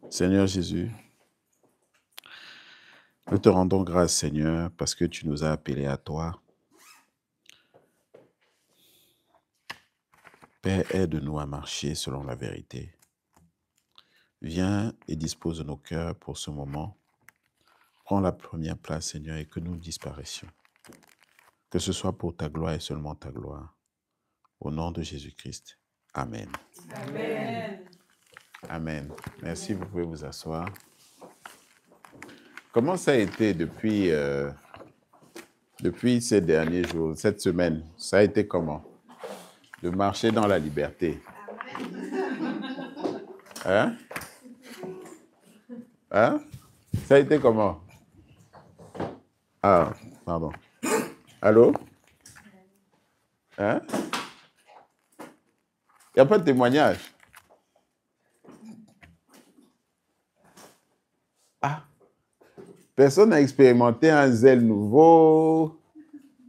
Seigneur Jésus, nous te rendons grâce, Seigneur, parce que tu nous as appelés à toi. Père, aide-nous à marcher selon la vérité. Viens et dispose de nos cœurs pour ce moment. Prends la première place, Seigneur, et que nous disparaissions. Que ce soit pour ta gloire et seulement ta gloire. Au nom de Jésus-Christ. Amen. Amen. Amen. Merci, vous pouvez vous asseoir. Comment ça a été depuis ces derniers jours, cette semaine? Ça a été comment? De marcher dans la liberté. Hein? Hein? Ça a été comment? Ah, pardon. Allô? Hein? Il n'y a pas de témoignage. Ah, personne n'a expérimenté un zèle nouveau.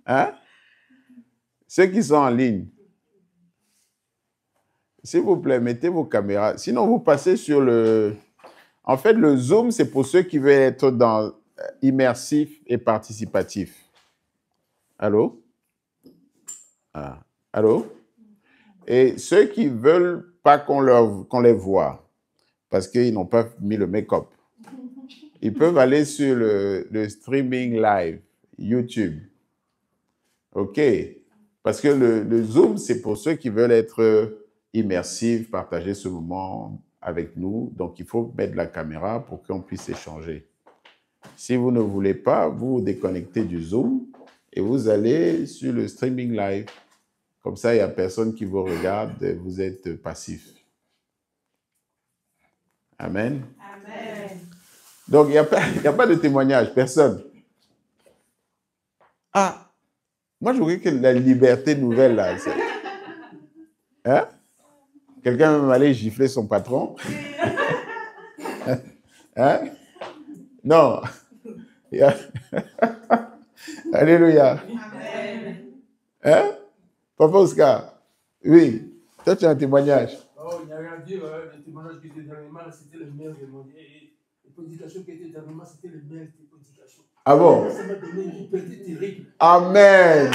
Hein? Ceux qui sont en ligne, s'il vous plaît, mettez vos caméras. Sinon, vous passez sur le... En fait, le Zoom, c'est pour ceux qui veulent être dans immersif et participatif. Allô? Ah. Allô? Et ceux qui ne veulent pas qu'on les voit, parce qu'ils n'ont pas mis le make-up, ils peuvent aller sur le streaming live, YouTube. OK? Parce que le Zoom, c'est pour ceux qui veulent être immersifs, partager ce moment avec nous. Donc, il faut mettre la caméra pour qu'on puisse échanger. Si vous ne voulez pas, vous vous déconnectez du Zoom et vous allez sur le streaming live. Comme ça, il n'y a personne qui vous regarde, vous êtes passif. Amen. Amen. Donc, il n'y a pas de témoignage, personne. Ah, moi, je voudrais que la liberté nouvelle, là, c'est... Hein? Quelqu'un va aller gifler son patron? Hein? Non. Alléluia. Amen. Hein? Papa Oscar? Oui. Toi, tu as un témoignage. Oh, il n'y a rien à dire. Le témoignage qui était dernièrement, c'était le meilleur des mondes. Et les prédications qui étaient dernièrement, c'était le meilleur des prédications. Ah bon? Ça m'a donné une liberté terrible. Amen.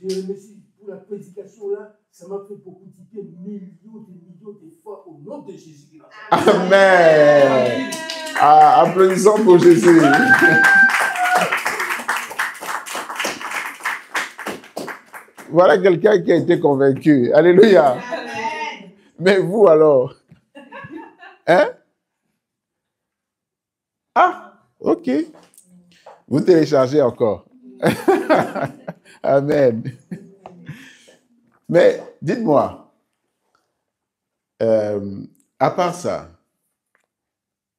Je remercie pour la prédication là. Ça m'a fait beaucoup tiper millions de fois au nom de Jésus. Amen. Ah, applaudissons pour Jésus. Voilà quelqu'un qui a été convaincu. Alléluia. Amen. Mais vous alors? Hein? Ah, ok. Vous téléchargez encore. Amen. Mais dites-moi, à part ça,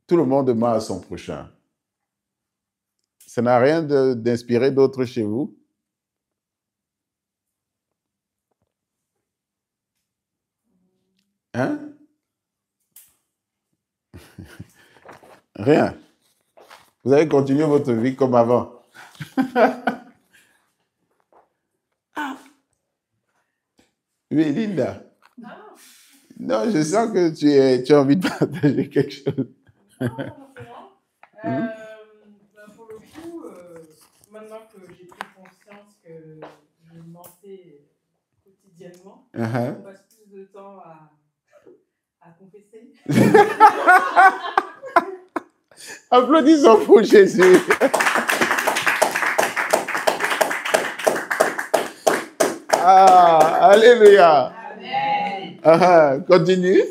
tout le monde ment à son prochain. Ça n'a rien d'inspiré d'autres chez vous? Hein? Rien. Vous avez continué votre vie comme avant. Oui, Linda. Non, je sens que tu as envie de partager quelque chose. Non, pour le coup, maintenant que j'ai pris conscience que je mentais quotidiennement, on passe plus de temps à confesser. Applaudissons pour Jésus. Ah, alléluia. Amen. Continue. Donc,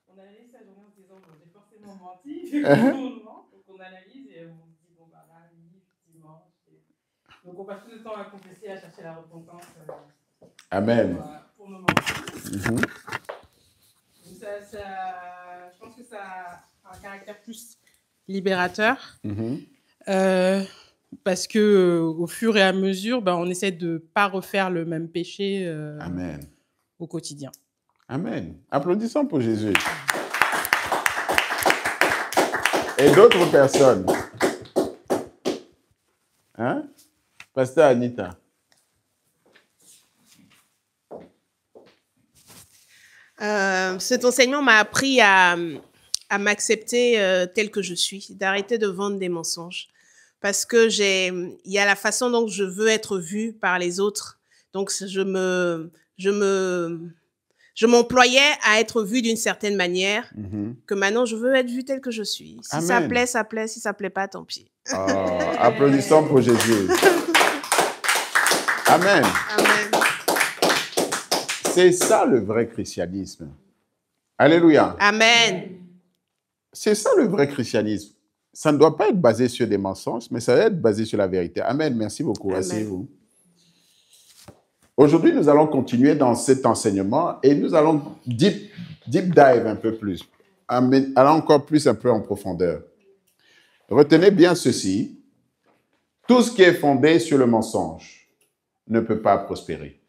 on analyse sa journée en se disant, bon, j'ai forcément menti. Donc, on analyse et on se dit, bon, bah là, oui, effectivement. Donc, on passe plus de temps à confesser, à chercher la repentance. Amen. Pour me mentir. Donc, je pense que ça a un caractère plus libérateur. Parce que au fur et à mesure, on essaie de ne pas refaire le même péché Amen. au quotidien. Amen. Applaudissons pour Jésus. Et d'autres personnes? Hein? Pasteur Anita. Cet enseignement m'a appris à m'accepter tel que je suis, d'arrêter de vendre des mensonges. Parce que il y a la façon dont je veux être vue par les autres. Donc, je m'employais à être vue d'une certaine manière, que maintenant, je veux être vue telle que je suis. Si ça plaît, ça plaît. Si ça plaît pas, tant pis. Oh, applaudissons pour Jésus. Amen. Amen. C'est ça le vrai christianisme. Alléluia. Amen. C'est ça le vrai christianisme. Ça ne doit pas être basé sur des mensonges, mais ça doit être basé sur la vérité. Amen. Merci beaucoup. Asseyez-vous. Aujourd'hui, nous allons continuer dans cet enseignement et nous allons deep dive un peu plus, aller encore plus un peu en profondeur. Retenez bien ceci. Tout ce qui est fondé sur le mensonge ne peut pas prospérer.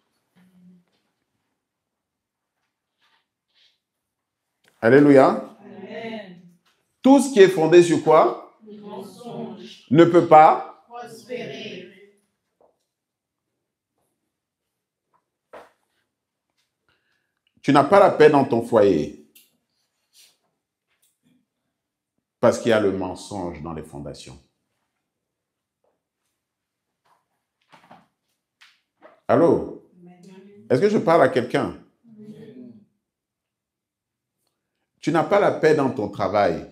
Alléluia. Amen. Tout ce qui est fondé sur quoi? Le mensonge ne peut pas prospérer. Tu n'as pas la paix dans ton foyer parce qu'il y a le mensonge dans les fondations. Allô? Est-ce que je parle à quelqu'un? Tu n'as pas la paix dans ton travail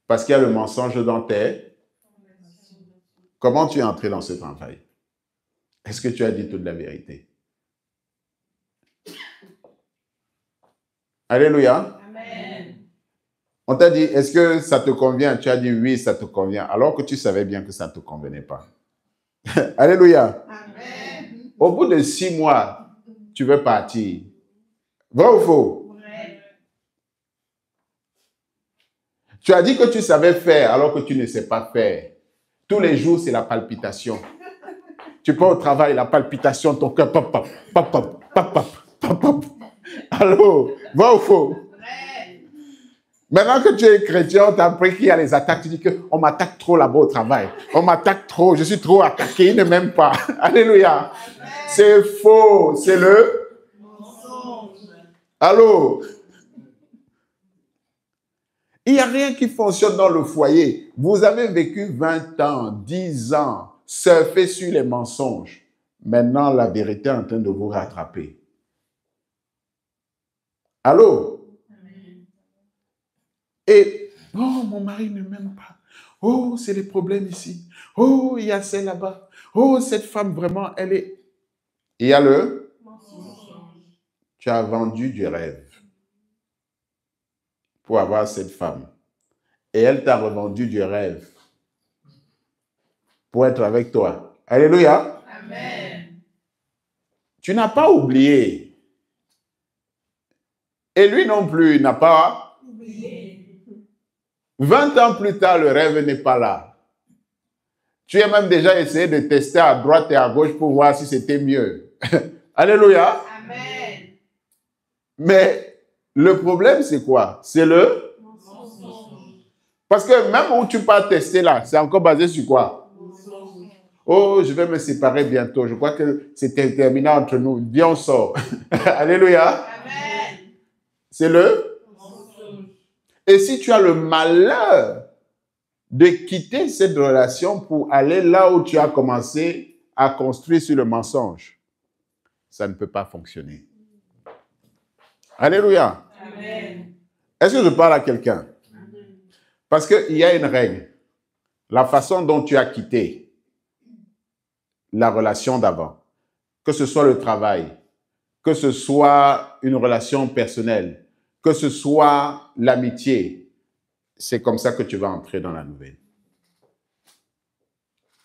parce qu'il y a le mensonge dans tes... Comment tu es entré dans ce travail? Est-ce que tu as dit toute la vérité? Alléluia. Amen. On t'a dit, est-ce que ça te convient? Tu as dit oui, ça te convient, alors que tu savais bien que ça ne te convenait pas. Alléluia. Amen. Au bout de 6 mois, tu veux partir. Vrai ou faux? Vrai. Tu as dit que tu savais faire alors que tu ne sais pas faire. Tous les jours, c'est la palpitation. Tu pars au travail, la palpitation, ton cœur, pop, pop, pop, pop, pop, pop, pop, pop. Allô? Vrai ou faux? Vrai. Maintenant que tu es chrétien, on t'a appris qu'il y a les attaques. Tu dis qu'on m'attaque trop là-bas au travail. On m'attaque trop, je suis trop attaqué, il ne m'aime pas. Alléluia. C'est faux, c'est le Mensonge. Allô? Il n'y a rien qui fonctionne dans le foyer. Vous avez vécu 20 ans, 10 ans, surfé sur les mensonges. Maintenant, la vérité est en train de vous rattraper. Allô? Et, oh, mon mari ne m'aime pas. Oh, c'est les problèmes ici. Oh, il y a celle là-bas. Oh, cette femme, vraiment, elle est... Il y a le... Mensonge. Tu as vendu du rêve pour avoir cette femme. Et elle t'a revendu du rêve pour être avec toi. Alléluia. Amen. Tu n'as pas oublié. Et lui non plus, il n'a pas... Oublié. 20 ans plus tard, le rêve n'est pas là. Tu as même déjà essayé de tester à droite et à gauche pour voir si c'était mieux. Alléluia. Amen. Mais le problème, c'est quoi? C'est le... Mensonge. Parce que même où tu pars tester là, c'est encore basé sur quoi? Mensonge. Oh, je vais me séparer bientôt. Je crois que c'est terminé entre nous. Viens, on sort. Alléluia. Amen. C'est le... Mensonge. Et si tu as le malheur de quitter cette relation pour aller là où tu as commencé à construire sur le mensonge, ça ne peut pas fonctionner. Alléluia. Amen. Est-ce que je parle à quelqu'un? Parce qu'il y a une règle. La façon dont tu as quitté la relation d'avant, que ce soit le travail, que ce soit une relation personnelle, que ce soit l'amitié, c'est comme ça que tu vas entrer dans la nouvelle.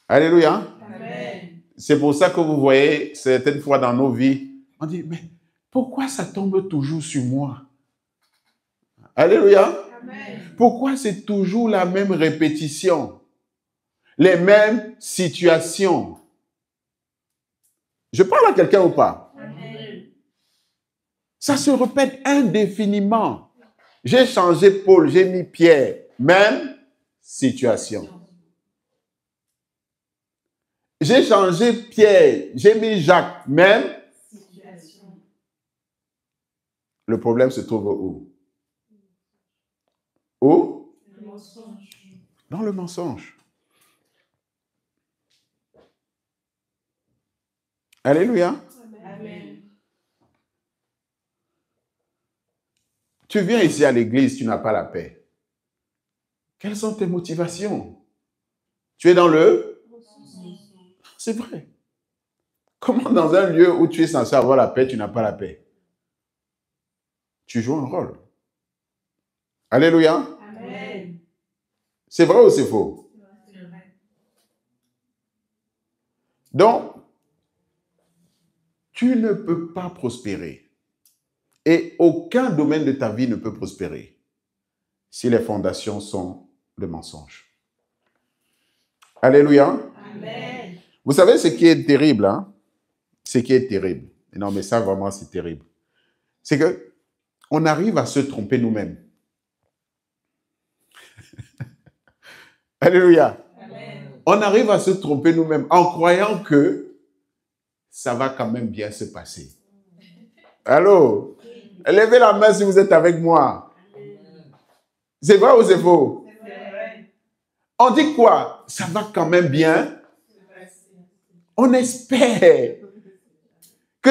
Alléluia. Amen. C'est pour ça que vous voyez, certaines fois dans nos vies, on dit, mais pourquoi ça tombe toujours sur moi? Alléluia. Amen. Pourquoi c'est toujours la même répétition? Les mêmes situations? Je parle à quelqu'un ou pas? Amen. Ça se répète indéfiniment. J'ai changé Paul, j'ai mis Pierre. Même situation. J'ai changé Pierre, j'ai mis Jacques. Même. Situation. Le problème se trouve où? Où? Le mensonge. Dans le mensonge. Alléluia. Amen. Tu viens ici à l'église, tu n'as pas la paix. Quelles sont tes motivations? Tu es dans le... C'est vrai. Comment dans un lieu où tu es censé avoir la paix, tu n'as pas la paix? Tu joues un rôle. Alléluia. Amen. C'est vrai ou c'est faux? C'est vrai. Donc, tu ne peux pas prospérer. Et aucun domaine de ta vie ne peut prospérer si les fondations sont de mensonges. Alléluia. Amen. Vous savez ce qui est terrible, hein? Ce qui est terrible. Non, mais ça, vraiment, c'est terrible. C'est que on arrive à se tromper nous-mêmes. Alléluia. Amen. On arrive à se tromper nous-mêmes en croyant que ça va quand même bien se passer. Allô? Levez la main si vous êtes avec moi. C'est vrai ou c'est faux? C'est vrai. On dit quoi? Ça va quand même bien. On espère que...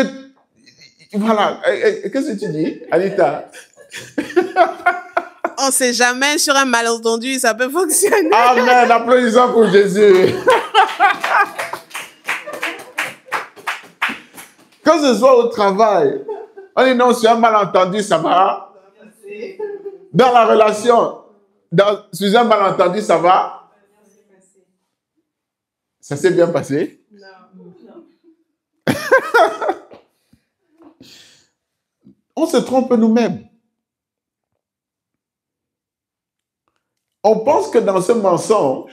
Voilà. Qu'est-ce que tu dis, Anita? On ne sait jamais, sur un malentendu, ça peut fonctionner. Amen. Applaudissons pour Jésus. Que ce soit au travail, on dit non, sur un malentendu, ça va. Dans la relation, sur un malentendu, ça va. Ça s'est bien passé? Non. On se trompe nous-mêmes. On pense que dans ce mensonge,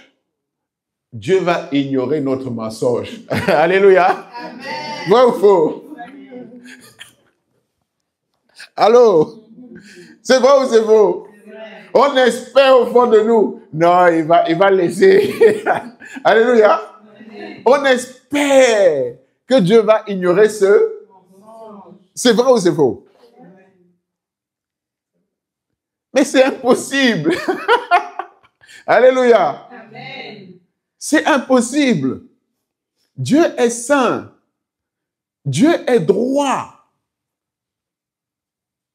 Dieu va ignorer notre mensonge. Alléluia. Amen. Vrai ou faux? Allô? C'est vrai ou c'est faux? On espère au fond de nous. Non, il va laisser. Alléluia. On espère que Dieu va ignorer ce. C'est vrai ou c'est faux? Mais c'est impossible. Alléluia. Amen. C'est impossible. Dieu est saint. Dieu est droit.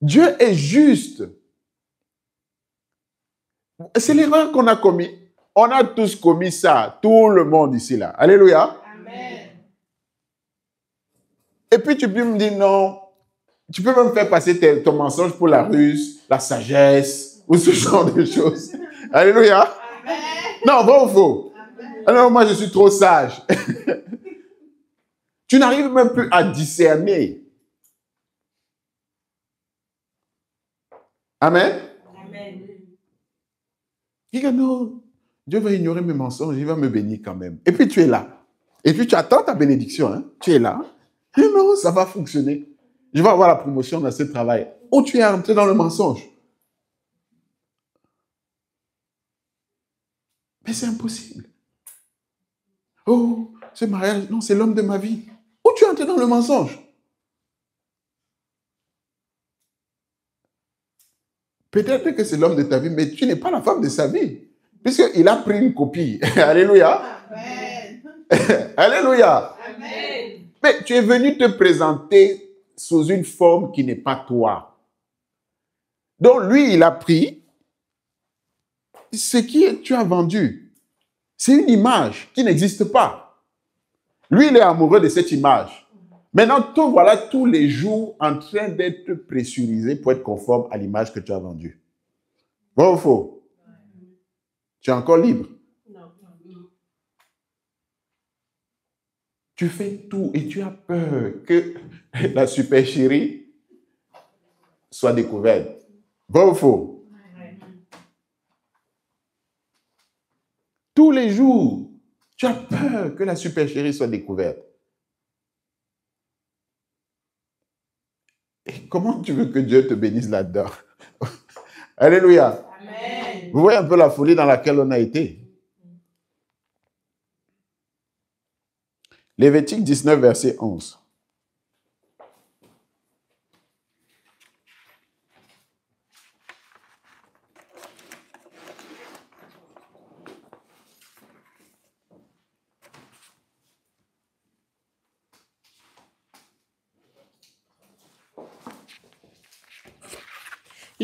Dieu est juste. C'est l'erreur qu'on a commis. On a tous commis ça. Tout le monde ici, là. Alléluia. Amen. Et puis tu peux me dire non. Tu peux même faire passer ton mensonge pour la ruse, la sagesse, ou ce genre de choses. Alléluia. Amen. Non, vrai ou faux? Alors moi, je suis trop sage. Tu n'arrives même plus à discerner. Amen. Amen. Il dit non, Dieu va ignorer mes mensonges, il va me bénir quand même. Et puis tu es là. Et puis tu attends ta bénédiction. Hein? Tu es là. Et non, ça va fonctionner. Je vais avoir la promotion dans ce travail. Ou tu es rentré dans le mensonge. Mais c'est impossible. Oh, ce mariage, non, c'est l'homme de ma vie. Ou tu es entré dans le mensonge. Peut-être que c'est l'homme de ta vie, mais tu n'es pas la femme de sa vie. Puisqu'il a pris une copie. Alléluia. Amen. Alléluia. Amen. Mais tu es venu te présenter sous une forme qui n'est pas toi. Donc lui, il a pris ce que tu as vendu. C'est une image qui n'existe pas. Lui, il est amoureux de cette image. Maintenant, toi, voilà tous les jours en train d'être pressurisé pour être conforme à l'image que tu as vendue. Vrai ou faux? Tu es encore libre. Non. Tu fais tout et tu as peur que la super chérie soit découverte. Vrai ou faux? Tous les jours, tu as peur que la super chérie soit découverte. Et comment tu veux que Dieu te bénisse là-dedans? Alléluia. Amen. Vous voyez un peu la folie dans laquelle on a été. Lévitique 19, verset 11.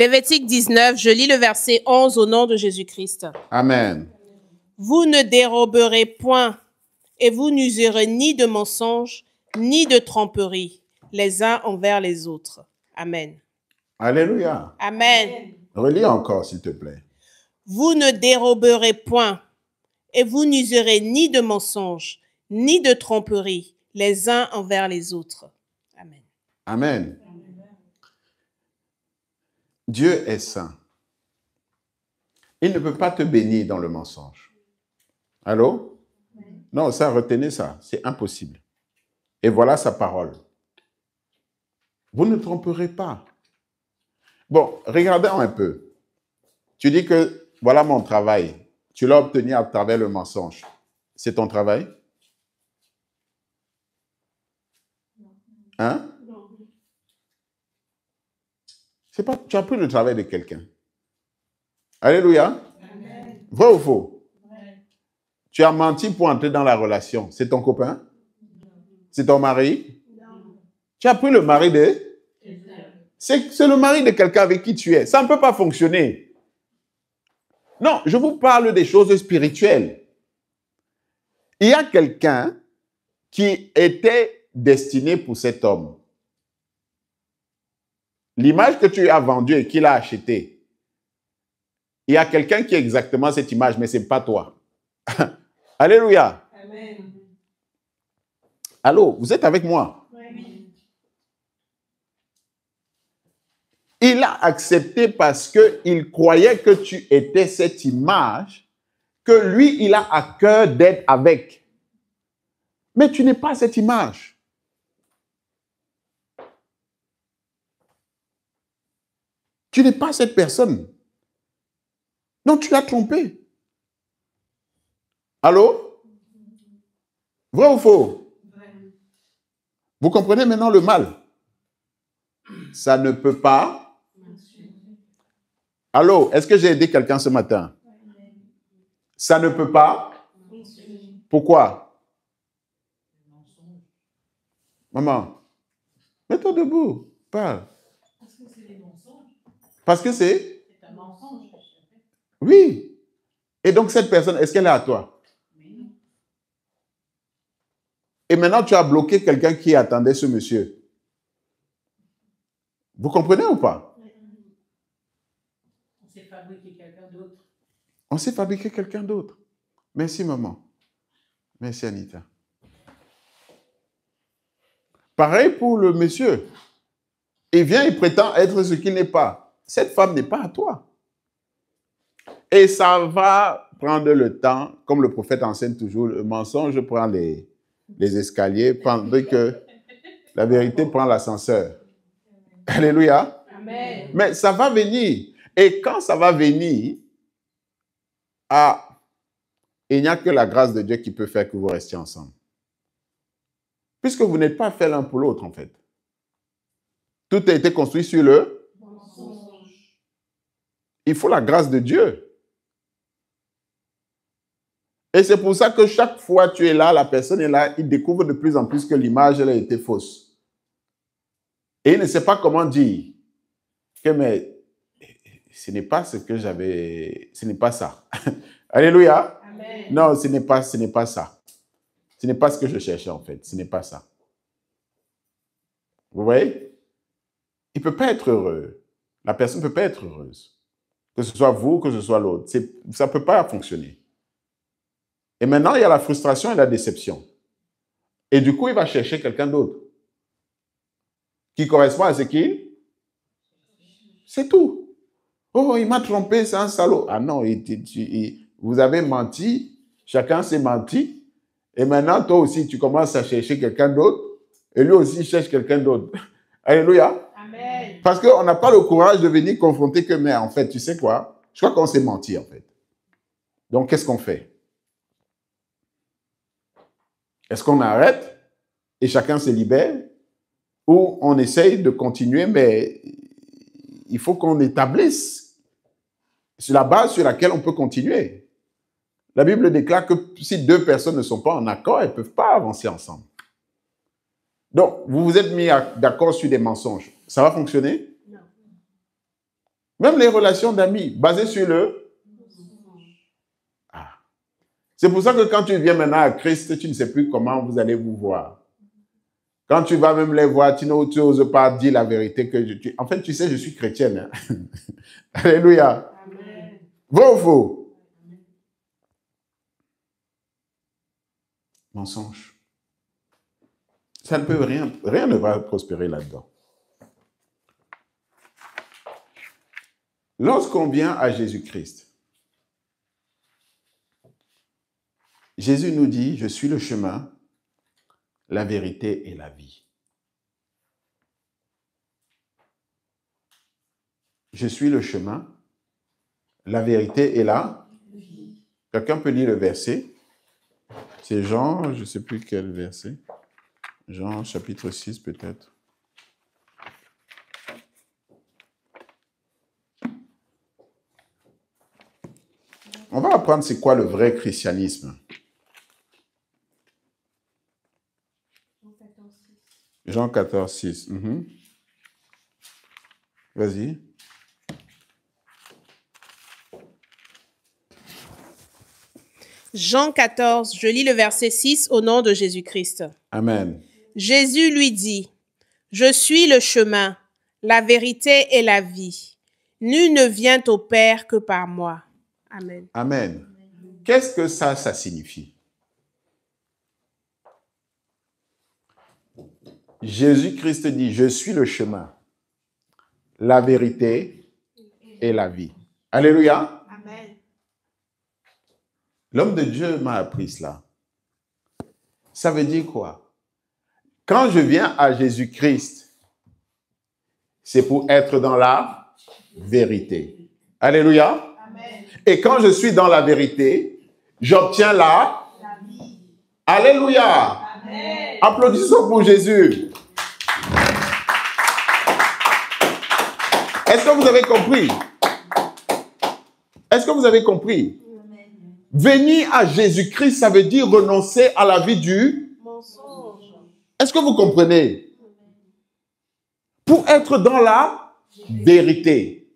Lévitique 19, je lis le verset 11 au nom de Jésus-Christ. Amen. Vous ne déroberez point et vous n'userez ni de mensonges, ni de tromperie, les uns envers les autres. Amen. Alléluia. Amen. Relis encore, s'il te plaît. Vous ne déroberez point et vous n'userez ni de mensonges, ni de tromperie, les uns envers les autres. Amen. Amen. Dieu est saint. Il ne peut pas te bénir dans le mensonge. Allô? Non, ça, retenez ça. C'est impossible. Et voilà sa parole. Vous ne tromperez pas. Bon, regardons un peu. Tu dis que voilà mon travail. Tu l'as obtenu à travers le mensonge. C'est ton travail? Hein? C'est pas, tu as pris le travail de quelqu'un. Alléluia. Amen. Vrai ou faux? Ouais. Tu as menti pour entrer dans la relation. C'est ton copain? C'est ton mari? Tu as pris le mari de... C'est le mari de quelqu'un avec qui tu es. Ça ne peut pas fonctionner. Non, je vous parle des choses spirituelles. Il y a quelqu'un qui était destiné pour cet homme. L'image que tu as vendue et qu'il a achetée, il y a quelqu'un qui a exactement cette image, mais ce n'est pas toi. Alléluia. Amen. Allô, vous êtes avec moi? Oui. Il a accepté parce qu'il croyait que tu étais cette image, que lui, il a à cœur d'être avec. Mais tu n'es pas cette image. Tu n'es pas cette personne. Non, tu l'as trompé. Allô? Vrai ou faux? Vous comprenez maintenant le mal? Ça ne peut pas. Allô, est-ce que j'ai aidé quelqu'un ce matin? Ça ne peut pas. Pourquoi? Maman, mets-toi debout, parle. Parce que c'est des mensonges. Parce que c'est? C'est un mensonge. Oui. Et donc cette personne, est-ce qu'elle est à toi? Oui. Et maintenant tu as bloqué quelqu'un qui attendait ce monsieur. Vous comprenez ou pas? On s'est fabriqué quelqu'un d'autre. On s'est fabriqué quelqu'un d'autre. Merci maman. Merci Anita. Pareil pour le monsieur. Il vient, il prétend être ce qu'il n'est pas. Cette femme n'est pas à toi. Et ça va prendre le temps, comme le prophète enseigne toujours, le mensonge prend les escaliers, pendant que la vérité prend l'ascenseur. Alléluia. Amen. Mais ça va venir. Et quand ça va venir, il n'y a que la grâce de Dieu qui peut faire que vous restiez ensemble. Puisque vous n'êtes pas fait l'un pour l'autre, en fait. Tout a été construit sur le Mensonge. Il faut la grâce de Dieu. Et c'est pour ça que chaque fois que tu es là, la personne est là, il découvre de plus en plus que l'image, elle a été fausse. Et il ne sait pas comment dire que, mais ce n'est pas ce que j'avais, ce n'est pas ça. Alléluia. Amen. Non, ce n'est pas ça. Ce n'est pas ce que je cherchais en fait. Ce n'est pas ça. Vous voyez? Il ne peut pas être heureux. La personne ne peut pas être heureuse. Que ce soit vous, que ce soit l'autre. Ça ne peut pas fonctionner. Et maintenant, il y a la frustration et la déception. Et du coup, il va chercher quelqu'un d'autre qui correspond à ce qu'il... C'est tout. Oh, il m'a trompé, c'est un salaud. Ah non, vous avez menti, chacun s'est menti. Et maintenant, toi aussi, tu commences à chercher quelqu'un d'autre. Et lui aussi, il cherche quelqu'un d'autre. Alléluia. Amen. Parce qu'on n'a pas le courage de venir confronter que, mais en fait, tu sais quoi? Je crois qu'on s'est menti, en fait. Donc, qu'est-ce qu'on fait? Est-ce qu'on arrête et chacun se libère? Ou on essaye de continuer, mais il faut qu'on établisse sur la base sur laquelle on peut continuer. La Bible déclare que si deux personnes ne sont pas en accord, elles ne peuvent pas avancer ensemble. Donc, vous vous êtes mis d'accord sur des mensonges. Ça va fonctionner? Non. Même les relations d'amis, basées sur le... Ah. C'est pour ça que quand tu viens maintenant à Christ, tu ne sais plus comment vous allez vous voir. Quand tu vas même les voir, tu n'oses pas dire la vérité que en fait, tu sais, je suis chrétienne. Hein? Alléluia. Amen. Vrai ou faux? Mensonge. Ça ne peut rien ne va prospérer là-dedans. Lorsqu'on vient à Jésus-Christ, Jésus nous dit, je suis le chemin, la vérité et la vie. Je suis le chemin, la vérité et la vie. Quelqu'un peut lire le verset? C'est Jean, je ne sais plus quel verset. Jean chapitre 6 peut-être. On va apprendre c'est quoi le vrai christianisme. Jean 14, 6. Vas-y. Jean 14, je lis le verset 6 au nom de Jésus-Christ. Amen. Jésus lui dit, « Je suis le chemin, la vérité et la vie. Nul ne vient au Père que par moi. » Amen. Amen. Qu'est-ce que ça signifie? Jésus-Christ dit, je suis le chemin, la vérité et la vie. Alléluia. Amen. L'homme de Dieu m'a appris cela. Ça veut dire quoi? Quand je viens à Jésus-Christ, c'est pour être dans la vérité. Alléluia. Amen. Et quand je suis dans la vérité, j'obtiens la vie. Alléluia. Amen. Applaudissons pour Jésus. Est-ce que vous avez compris? Est-ce que vous avez compris? Venir à Jésus-Christ, ça veut dire renoncer à la vie du mensonge. Est-ce que vous comprenez? Pour être dans la vérité.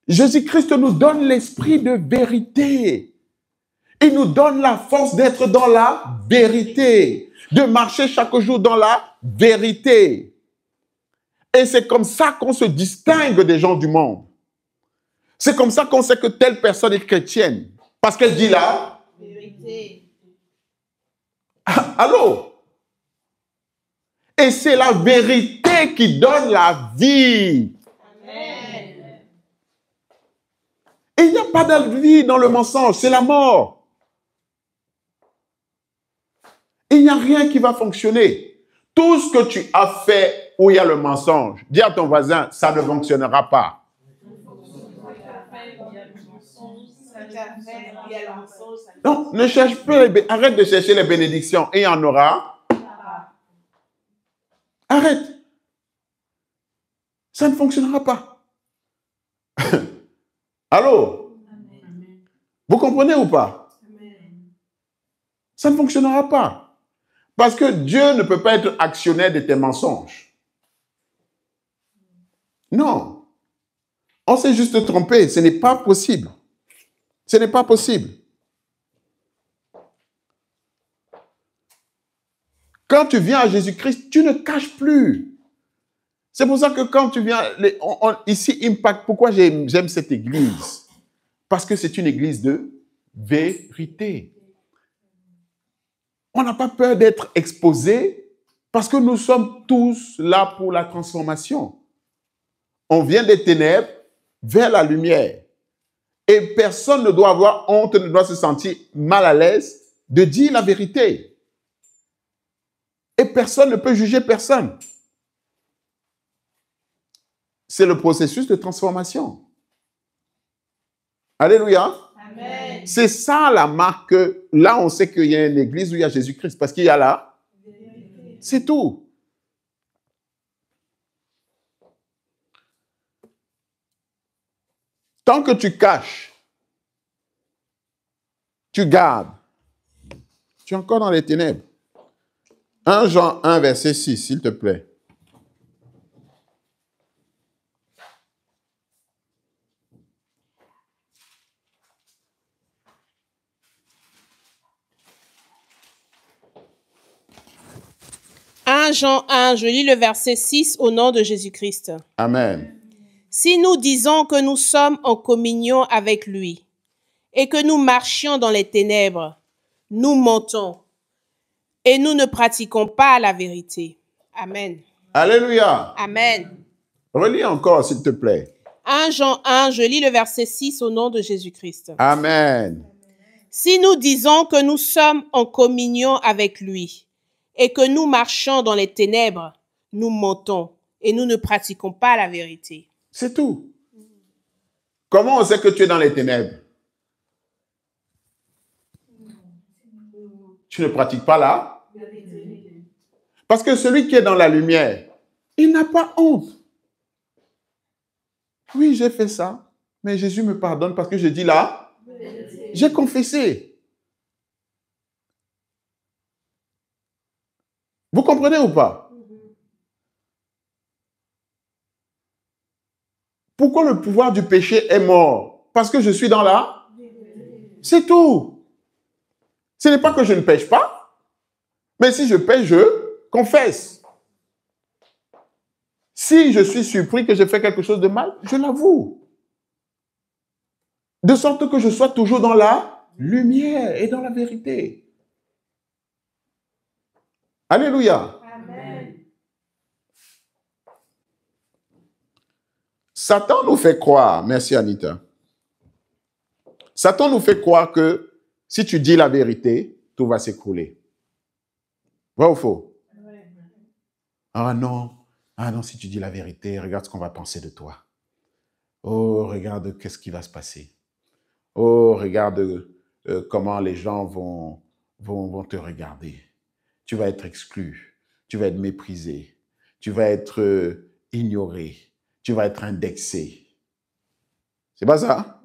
Jésus-Christ nous donne l'esprit de vérité. Il nous donne la force d'être dans la vérité, de marcher chaque jour dans la vérité. Et c'est comme ça qu'on se distingue des gens du monde. C'est comme ça qu'on sait que telle personne est chrétienne. Parce qu'elle dit la vérité. Allô? Et c'est la vérité qui donne la vie. Amen. Et il n'y a pas de vie dans le mensonge, c'est la mort. Il n'y a rien qui va fonctionner. Tout ce que tu as fait où il y a le mensonge, dis à ton voisin, ça ne fonctionnera pas. Non, ne cherche plus, arrête de chercher les bénédictions et il y en aura. Arrête. Ça ne fonctionnera pas. Allô? Vous comprenez ou pas? Ça ne fonctionnera pas. Parce que Dieu ne peut pas être actionnaire de tes mensonges. Non. On s'est juste trompé. Ce n'est pas possible. Ce n'est pas possible. Quand tu viens à Jésus-Christ, tu ne caches plus. C'est pour ça que quand tu viens, ici, Impact, pourquoi j'aime cette église? Parce que c'est une église de vérité. On n'a pas peur d'être exposé parce que nous sommes tous là pour la transformation. On vient des ténèbres vers la lumière. Et personne ne doit avoir honte, ne doit se sentir mal à l'aise de dire la vérité. Et personne ne peut juger personne. C'est le processus de transformation. Alléluia. Amen. C'est ça la marque. Là, on sait qu'il y a une église où il y a Jésus-Christ. Parce qu'il y a là. C'est tout. Tant que tu caches, tu gardes, tu es encore dans les ténèbres. 1 Jean 1, verset 6, s'il te plaît. 1 Jean 1, je lis le verset 6 au nom de Jésus-Christ. Amen. Si nous disons que nous sommes en communion avec lui et que nous marchions dans les ténèbres, nous mentons et nous ne pratiquons pas la vérité. Amen. Alléluia. Amen. Relis encore, s'il te plaît. 1 Jean 1, je lis le verset 6 au nom de Jésus-Christ. Amen. Si nous disons que nous sommes en communion avec lui et que nous marchons dans les ténèbres, nous mentons et nous ne pratiquons pas la vérité. C'est tout. Comment on sait que tu es dans les ténèbres? Tu ne pratiques pas là? Parce que celui qui est dans la lumière, il n'a pas honte. Oui, j'ai fait ça, mais Jésus me pardonne parce que je dis là, j'ai confessé. Vous comprenez ou pas? Pourquoi le pouvoir du péché est mort? Parce que je suis dans la... C'est tout. Ce n'est pas que je ne pêche pas, mais si je pêche, je confesse. Si je suis surpris que j'ai fait quelque chose de mal, je l'avoue. De sorte que je sois toujours dans la lumière et dans la vérité. Alléluia. Amen. Satan nous fait croire, merci Anita, Satan nous fait croire que si tu dis la vérité, tout va s'écrouler. Vrai ou faux? Ah non, si tu dis la vérité, regarde ce qu'on va penser de toi. Oh, regarde qu'est-ce qui va se passer. Oh, regarde comment les gens vont te regarder. Tu vas être exclu, tu vas être méprisé, tu vas être ignoré, tu vas être indexé. C'est pas ça?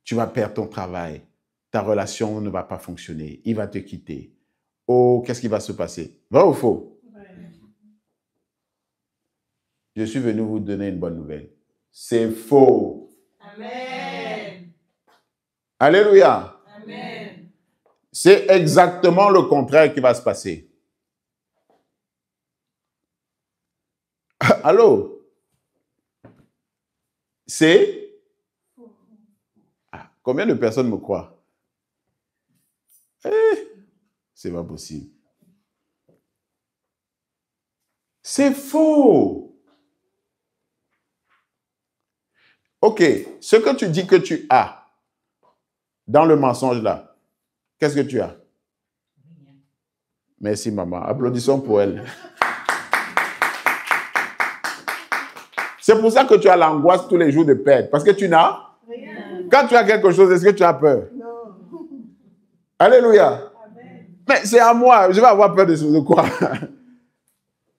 Tu vas perdre ton travail, ta relation ne va pas fonctionner, il va te quitter. Oh, qu'est-ce qui va se passer? Vrai ou faux? Je suis venu vous donner une bonne nouvelle. C'est faux. Amen. Alléluia. Amen. C'est exactement le contraire qui va se passer. Allô? C'est... Ah, combien de personnes me croient? C'est pas possible. C'est faux. Ok, ce que tu dis que tu as dans le mensonge là, qu'est-ce que tu as? Merci maman, applaudissons pour elle. C'est pour ça que tu as l'angoisse tous les jours de perdre, parce que tu n'as rien. Quand tu as quelque chose, est-ce que tu as peur? Non. Alléluia. Amen. Mais c'est à moi, je vais avoir peur de quoi?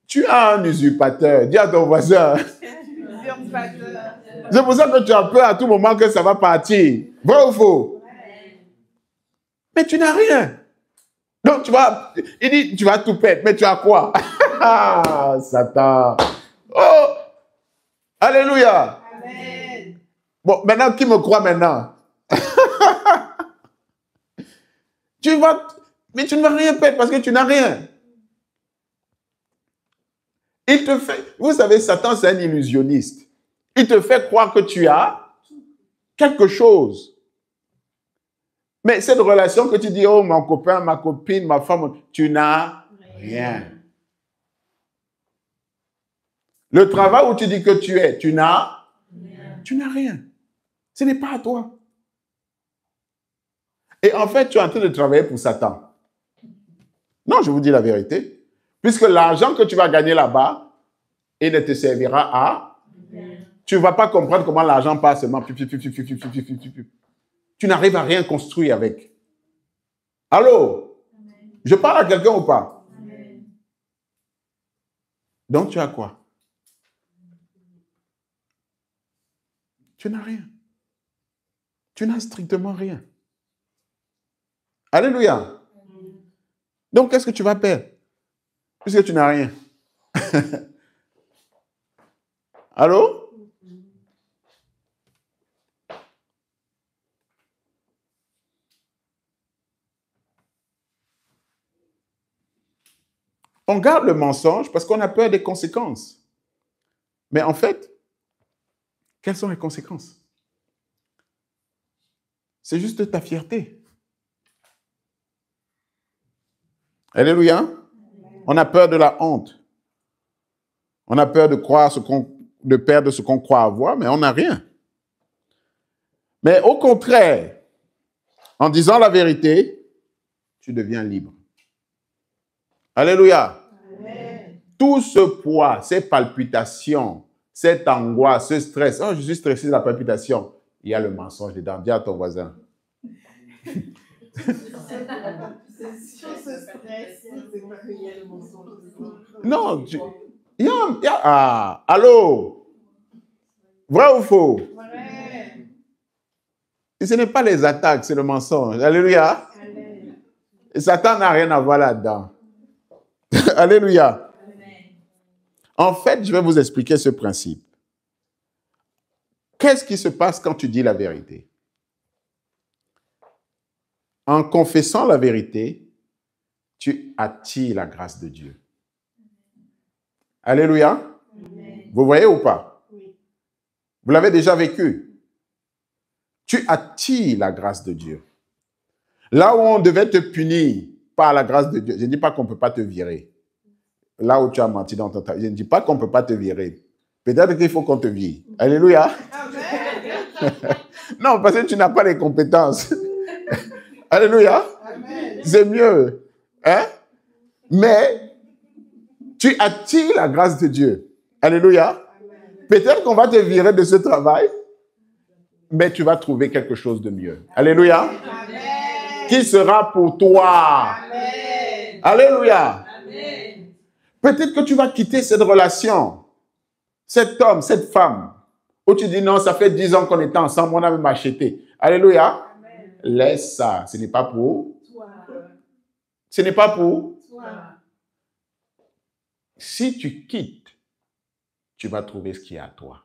Tu as un usurpateur, dis à ton voisin. C'est pour ça que tu as peur à tout moment que ça va partir. Vrai ou faux? Mais tu n'as rien. Donc tu vas, il dit, tu vas tout perdre, mais tu as quoi? Ah, Satan. Oh, alléluia. Amen. Bon, maintenant, qui me croit maintenant? Mais tu ne vas rien perdre parce que tu n'as rien. Il te fait, vous savez, Satan, c'est un illusionniste. Il te fait croire que tu as quelque chose. Mais cette relation que tu dis, oh, mon copain, ma copine, ma femme, tu n'as rien. Le travail où tu dis que tu es, tu n'as rien. Tu n'as rien. Ce n'est pas à toi. Et en fait, tu es en train de travailler pour Satan. Non, je vous dis la vérité. Puisque l'argent que tu vas gagner là-bas, il ne te servira à... Tu ne vas pas comprendre comment l'argent passe seulement. Tu n'arrives à rien construire avec. Allô? Amen. Je parle à quelqu'un ou pas? Amen. Donc tu as quoi? Tu n'as rien. Tu n'as strictement rien. Alléluia. Amen. Donc qu'est-ce que tu vas perdre? Puisque tu n'as rien. Allô? On garde le mensonge parce qu'on a peur des conséquences. Mais en fait, quelles sont les conséquences? C'est juste ta fierté. Alléluia. On a peur de la honte. On a peur de croire de perdre ce qu'on croit avoir, mais on n'a rien. Mais au contraire, en disant la vérité, tu deviens libre. Alléluia. Amen. Tout ce poids, ces palpitations, cette angoisse, ce stress. Oh, je suis stressé de la palpitation. Il y a le mensonge dedans. Dis à ton voisin. Non, allô? Vrai ou faux? Vrai. Et ce n'est pas les attaques, c'est le mensonge. Alléluia. Amen. Et Satan n'a rien à voir là-dedans. Alléluia. Amen. En fait, je vais vous expliquer ce principe. Qu'est-ce qui se passe quand tu dis la vérité? En confessant la vérité, tu attires la grâce de Dieu. Alléluia. Amen. Vous voyez ou pas? Oui. Vous l'avez déjà vécu. Tu attires la grâce de Dieu. Là où on devait te punir par la grâce de Dieu, je ne dis pas qu'on ne peut pas te virer. Là où tu as menti dans ton travail, je ne dis pas qu'on ne peut pas te virer. Peut-être qu'il faut qu'on te vire. Alléluia. Amen. Non, parce que tu n'as pas les compétences. Alléluia. C'est mieux. Hein? Mais tu attires la grâce de Dieu. Alléluia. Peut-être qu'on va te virer de ce travail, mais tu vas trouver quelque chose de mieux. Alléluia. Amen. Qui sera pour toi. Amen. Alléluia. Amen. Peut-être que tu vas quitter cette relation, cet homme, cette femme, où tu dis non, ça fait 10 ans qu'on était ensemble, on a même acheté. Alléluia. Amen. Laisse ça. Ce n'est pas pour toi. Ce n'est pas pour toi. Si tu quittes, tu vas trouver ce qui est à toi.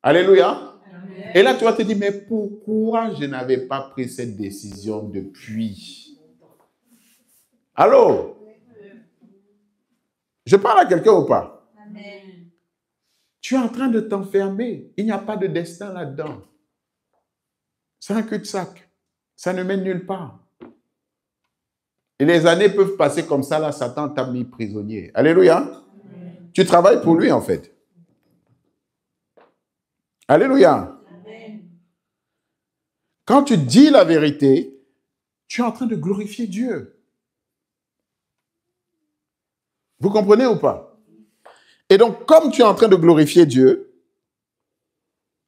Alléluia. Amen. Et là, tu vas te dire, mais pourquoi je n'avais pas pris cette décision depuis? Allô? Je parle à quelqu'un ou pas? Amen. Tu es en train de t'enfermer. Il n'y a pas de destin là-dedans. C'est un cul-de-sac. Ça ne mène nulle part. Et les années peuvent passer comme ça, là, Satan t'a mis prisonnier. Alléluia. Amen. Tu travailles pour lui, en fait. Alléluia. Amen. Quand tu dis la vérité, tu es en train de glorifier Dieu. Vous comprenez ou pas? Et donc, comme tu es en train de glorifier Dieu,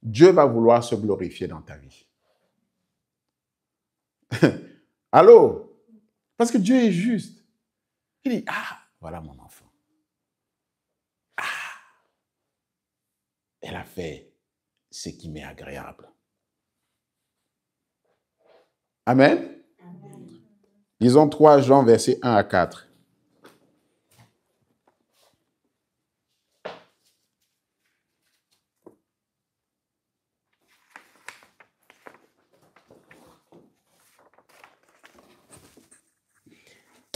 Dieu va vouloir se glorifier dans ta vie. Allô? Parce que Dieu est juste. Il dit, ah, voilà mon enfant. Ah, elle a fait ce qui m'est agréable. Amen. Amen. Lisons 3 Jean, versets 1 à 4.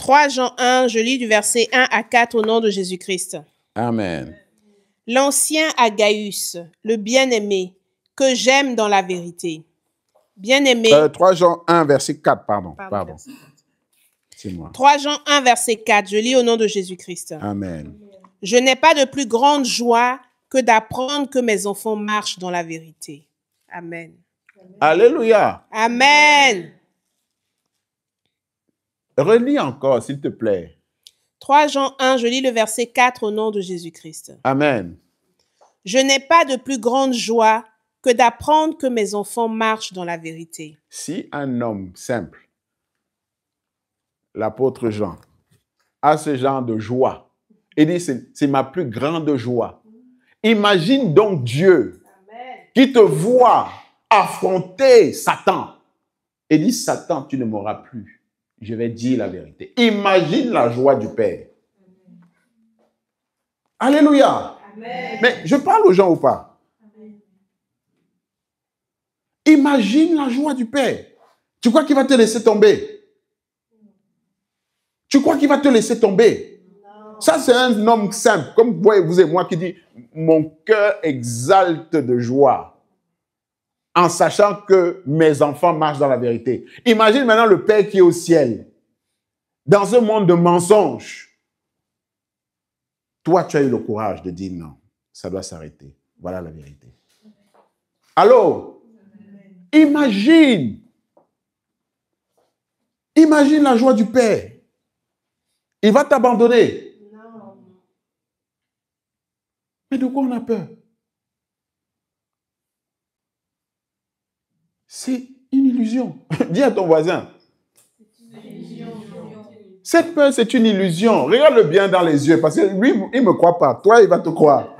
« 3 Jean 1, je lis du verset 1 à 4 au nom de Jésus-Christ. Amen. L'ancien Agaius, le bien-aimé, que j'aime dans la vérité. Bien-aimé. 3 Jean 1, verset 4, pardon. C'est moi. 3 Jean 1, verset 4, je lis au nom de Jésus-Christ. Amen. Je n'ai pas de plus grande joie que d'apprendre que mes enfants marchent dans la vérité. Amen. Alléluia. Amen. Relis encore, s'il te plaît. 3 Jean 1, je lis le verset 4 au nom de Jésus-Christ. Amen. Je n'ai pas de plus grande joie que d'apprendre que mes enfants marchent dans la vérité. Si un homme simple, l'apôtre Jean, a ce genre de joie, il dit, c'est ma plus grande joie. Imagine donc Dieu qui te voit affronter Satan et dit, Satan, tu ne m'auras plus. Je vais dire la vérité. Imagine la joie du Père. Alléluia. Amen. Mais je parle aux gens ou pas? Amen. Imagine la joie du Père. Tu crois qu'il va te laisser tomber? Tu crois qu'il va te laisser tomber? Non. Ça, c'est un homme simple, comme vous et moi, qui dit « Mon cœur exalte de joie en sachant que mes enfants marchent dans la vérité. » Imagine maintenant le Père qui est au ciel, dans un monde de mensonges. Toi, tu as eu le courage de dire « Non, ça doit s'arrêter. Voilà la vérité. » Allô? Imagine la joie du Père. Il va t'abandonner. Mais de quoi on a peur? C'est une illusion. Dis à ton voisin. Cette peur, c'est une illusion. Regarde-le bien dans les yeux, parce que lui, il ne me croit pas. Toi, il va te croire.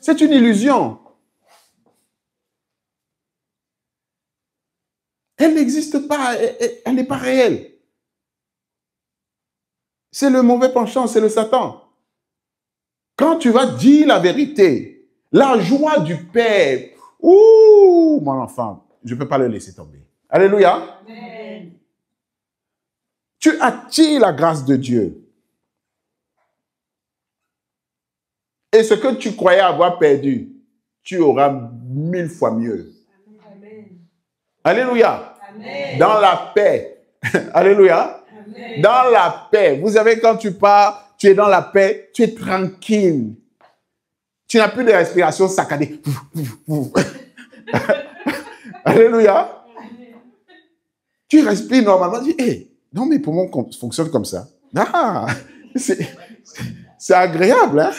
C'est une illusion. Elle n'existe pas. Elle n'est pas réelle. C'est le mauvais penchant, c'est le Satan. Quand tu vas dire la vérité, la joie du Père, ouh, mon enfant, je ne peux pas le laisser tomber. Alléluia. Amen. Tu attires la grâce de Dieu. Et ce que tu croyais avoir perdu, tu auras 1000 fois mieux. Amen. Alléluia. Amen. Dans la paix. Alléluia. Amen. Dans la paix. Vous savez, quand tu pars, tu es dans la paix, tu es tranquille. Tu n'as plus de respiration saccadée. Alléluia. Tu respires normalement. Tu dis, hey, non, mes poumons fonctionnent comme ça. Ah, c'est agréable, hein,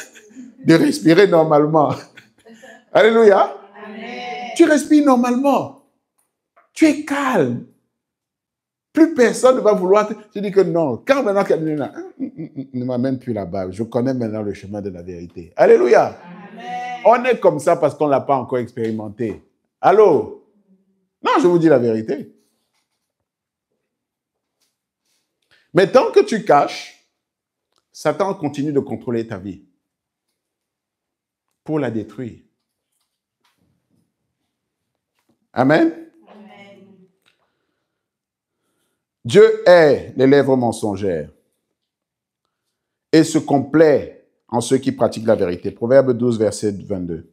de respirer normalement. Alléluia. Amen. Tu respires normalement. Tu es calme. Plus personne ne va vouloir. Tu dis que non. Quand maintenant quelqu'un ne m'amène plus là-bas, je connais maintenant le chemin de la vérité. Alléluia. Amen. On est comme ça parce qu'on ne l'a pas encore expérimenté. Allô? Non, je vous dis la vérité. Mais tant que tu caches, Satan continue de contrôler ta vie pour la détruire. Amen. Amen. Dieu hait les lèvres mensongères et se complaît en ceux qui pratiquent la vérité. Proverbe 12, verset 22.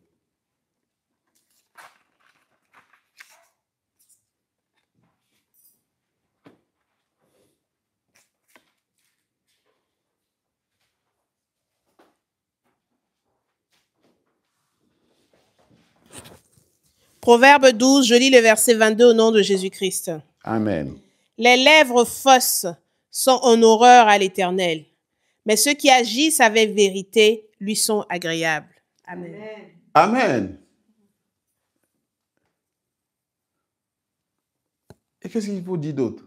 Proverbe 12, je lis le verset 22 au nom de Jésus-Christ. Amen. Les lèvres fausses sont en horreur à l'Éternel, mais ceux qui agissent avec vérité lui sont agréables. Amen. Amen. Et qu'est-ce qu'il faut dire d'autre?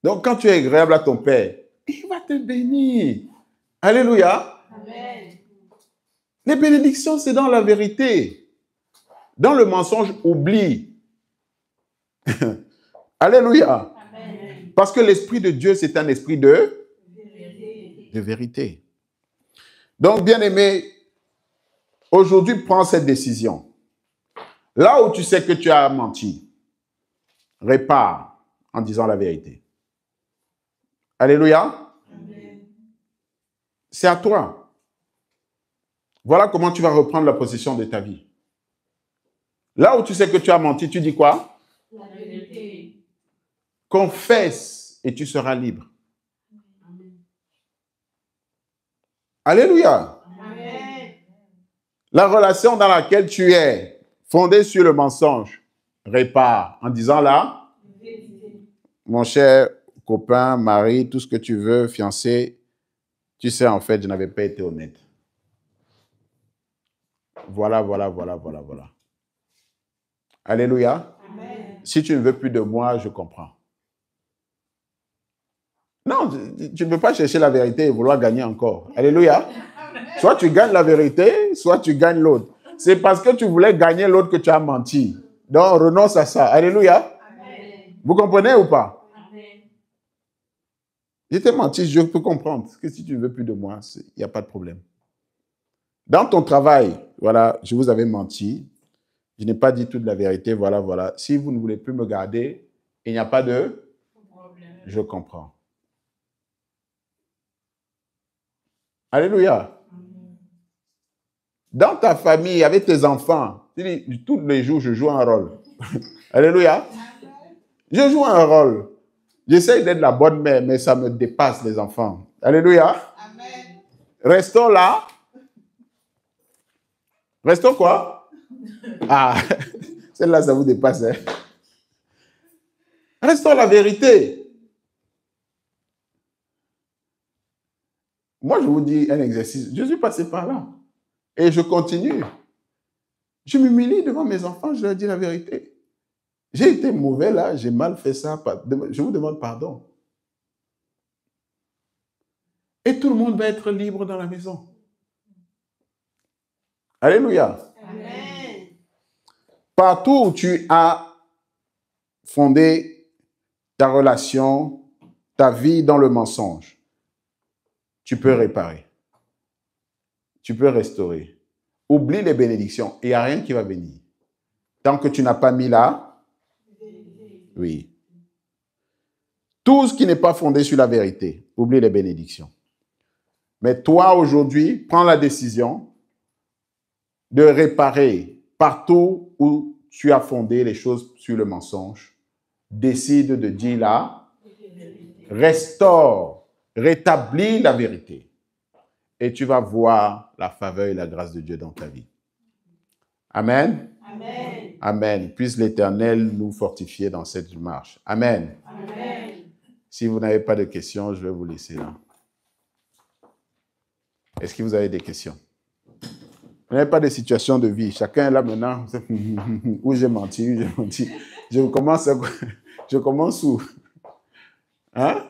Donc, quand tu es agréable à ton Père, il va te bénir. Alléluia. Amen. Les bénédictions, c'est dans la vérité. Dans le mensonge, oublie. Alléluia. Amen. Parce que l'Esprit de Dieu, c'est un esprit de vérité. Donc, bien-aimé, aujourd'hui, prends cette décision. Là où tu sais que tu as menti, répare en disant la vérité. Alléluia. Amen. C'est à toi. Voilà comment tu vas reprendre la possession de ta vie. Là où tu sais que tu as menti, tu dis quoi? La vérité. Confesse et tu seras libre. Amen. Alléluia. Amen. La relation dans laquelle tu es, fondée sur le mensonge, répare en disant là, mon cher copain, mari, tout ce que tu veux, fiancé, tu sais, en fait, je n'avais pas été honnête. Voilà. Alléluia. Amen. Si tu ne veux plus de moi, je comprends. Non, tu ne peux pas chercher la vérité et vouloir gagner encore. Alléluia. Soit tu gagnes la vérité, soit tu gagnes l'autre. C'est parce que tu voulais gagner l'autre que tu as menti. Donc, renonce à ça. Alléluia. Amen. Vous comprenez ou pas? Amen. Je t'ai menti, je peux comprendre que si tu ne veux plus de moi, il n'y a pas de problème. Dans ton travail, voilà, je vous avais menti. Je n'ai pas dit toute la vérité, voilà. Si vous ne voulez plus me garder, il n'y a pas de Je comprends. Alléluia. Dans ta famille, avec tes enfants, tu dis, tous les jours, je joue un rôle. Alléluia. Je joue un rôle. J'essaie d'être la bonne mère, mais ça me dépasse, les enfants. Alléluia. Amen. Restons là. Restons quoi? Ah, celle-là, ça vous dépasse. Hein? Restons la vérité. Moi, je vous dis un exercice. Je suis passé par là. Et je continue. Je m'humilie devant mes enfants, je leur dis la vérité. J'ai été mauvais là, j'ai mal fait ça. Je vous demande pardon. Et tout le monde va être libre dans la maison. Alléluia. Amen. Partout où tu as fondé ta relation, ta vie dans le mensonge, tu peux réparer. Tu peux restaurer. Oublie les bénédictions. Il n'y a rien qui va venir. Tant que tu n'as pas mis là, oui. Tout ce qui n'est pas fondé sur la vérité, oublie les bénédictions. Mais toi, aujourd'hui, prends la décision de réparer partout où tu as fondé les choses sur le mensonge. Décide de dire là, restaure, rétablis la vérité. Et tu vas voir la faveur et la grâce de Dieu dans ta vie. Amen. Amen. Amen. Puisse l'Éternel nous fortifier dans cette marche. Amen. Amen. Si vous n'avez pas de questions, je vais vous laisser là. Est-ce que vous avez des questions? Vous n'avez pas de situation de vie. Chacun est là maintenant. Où j'ai menti, où j'ai menti. Je commence où? Hein?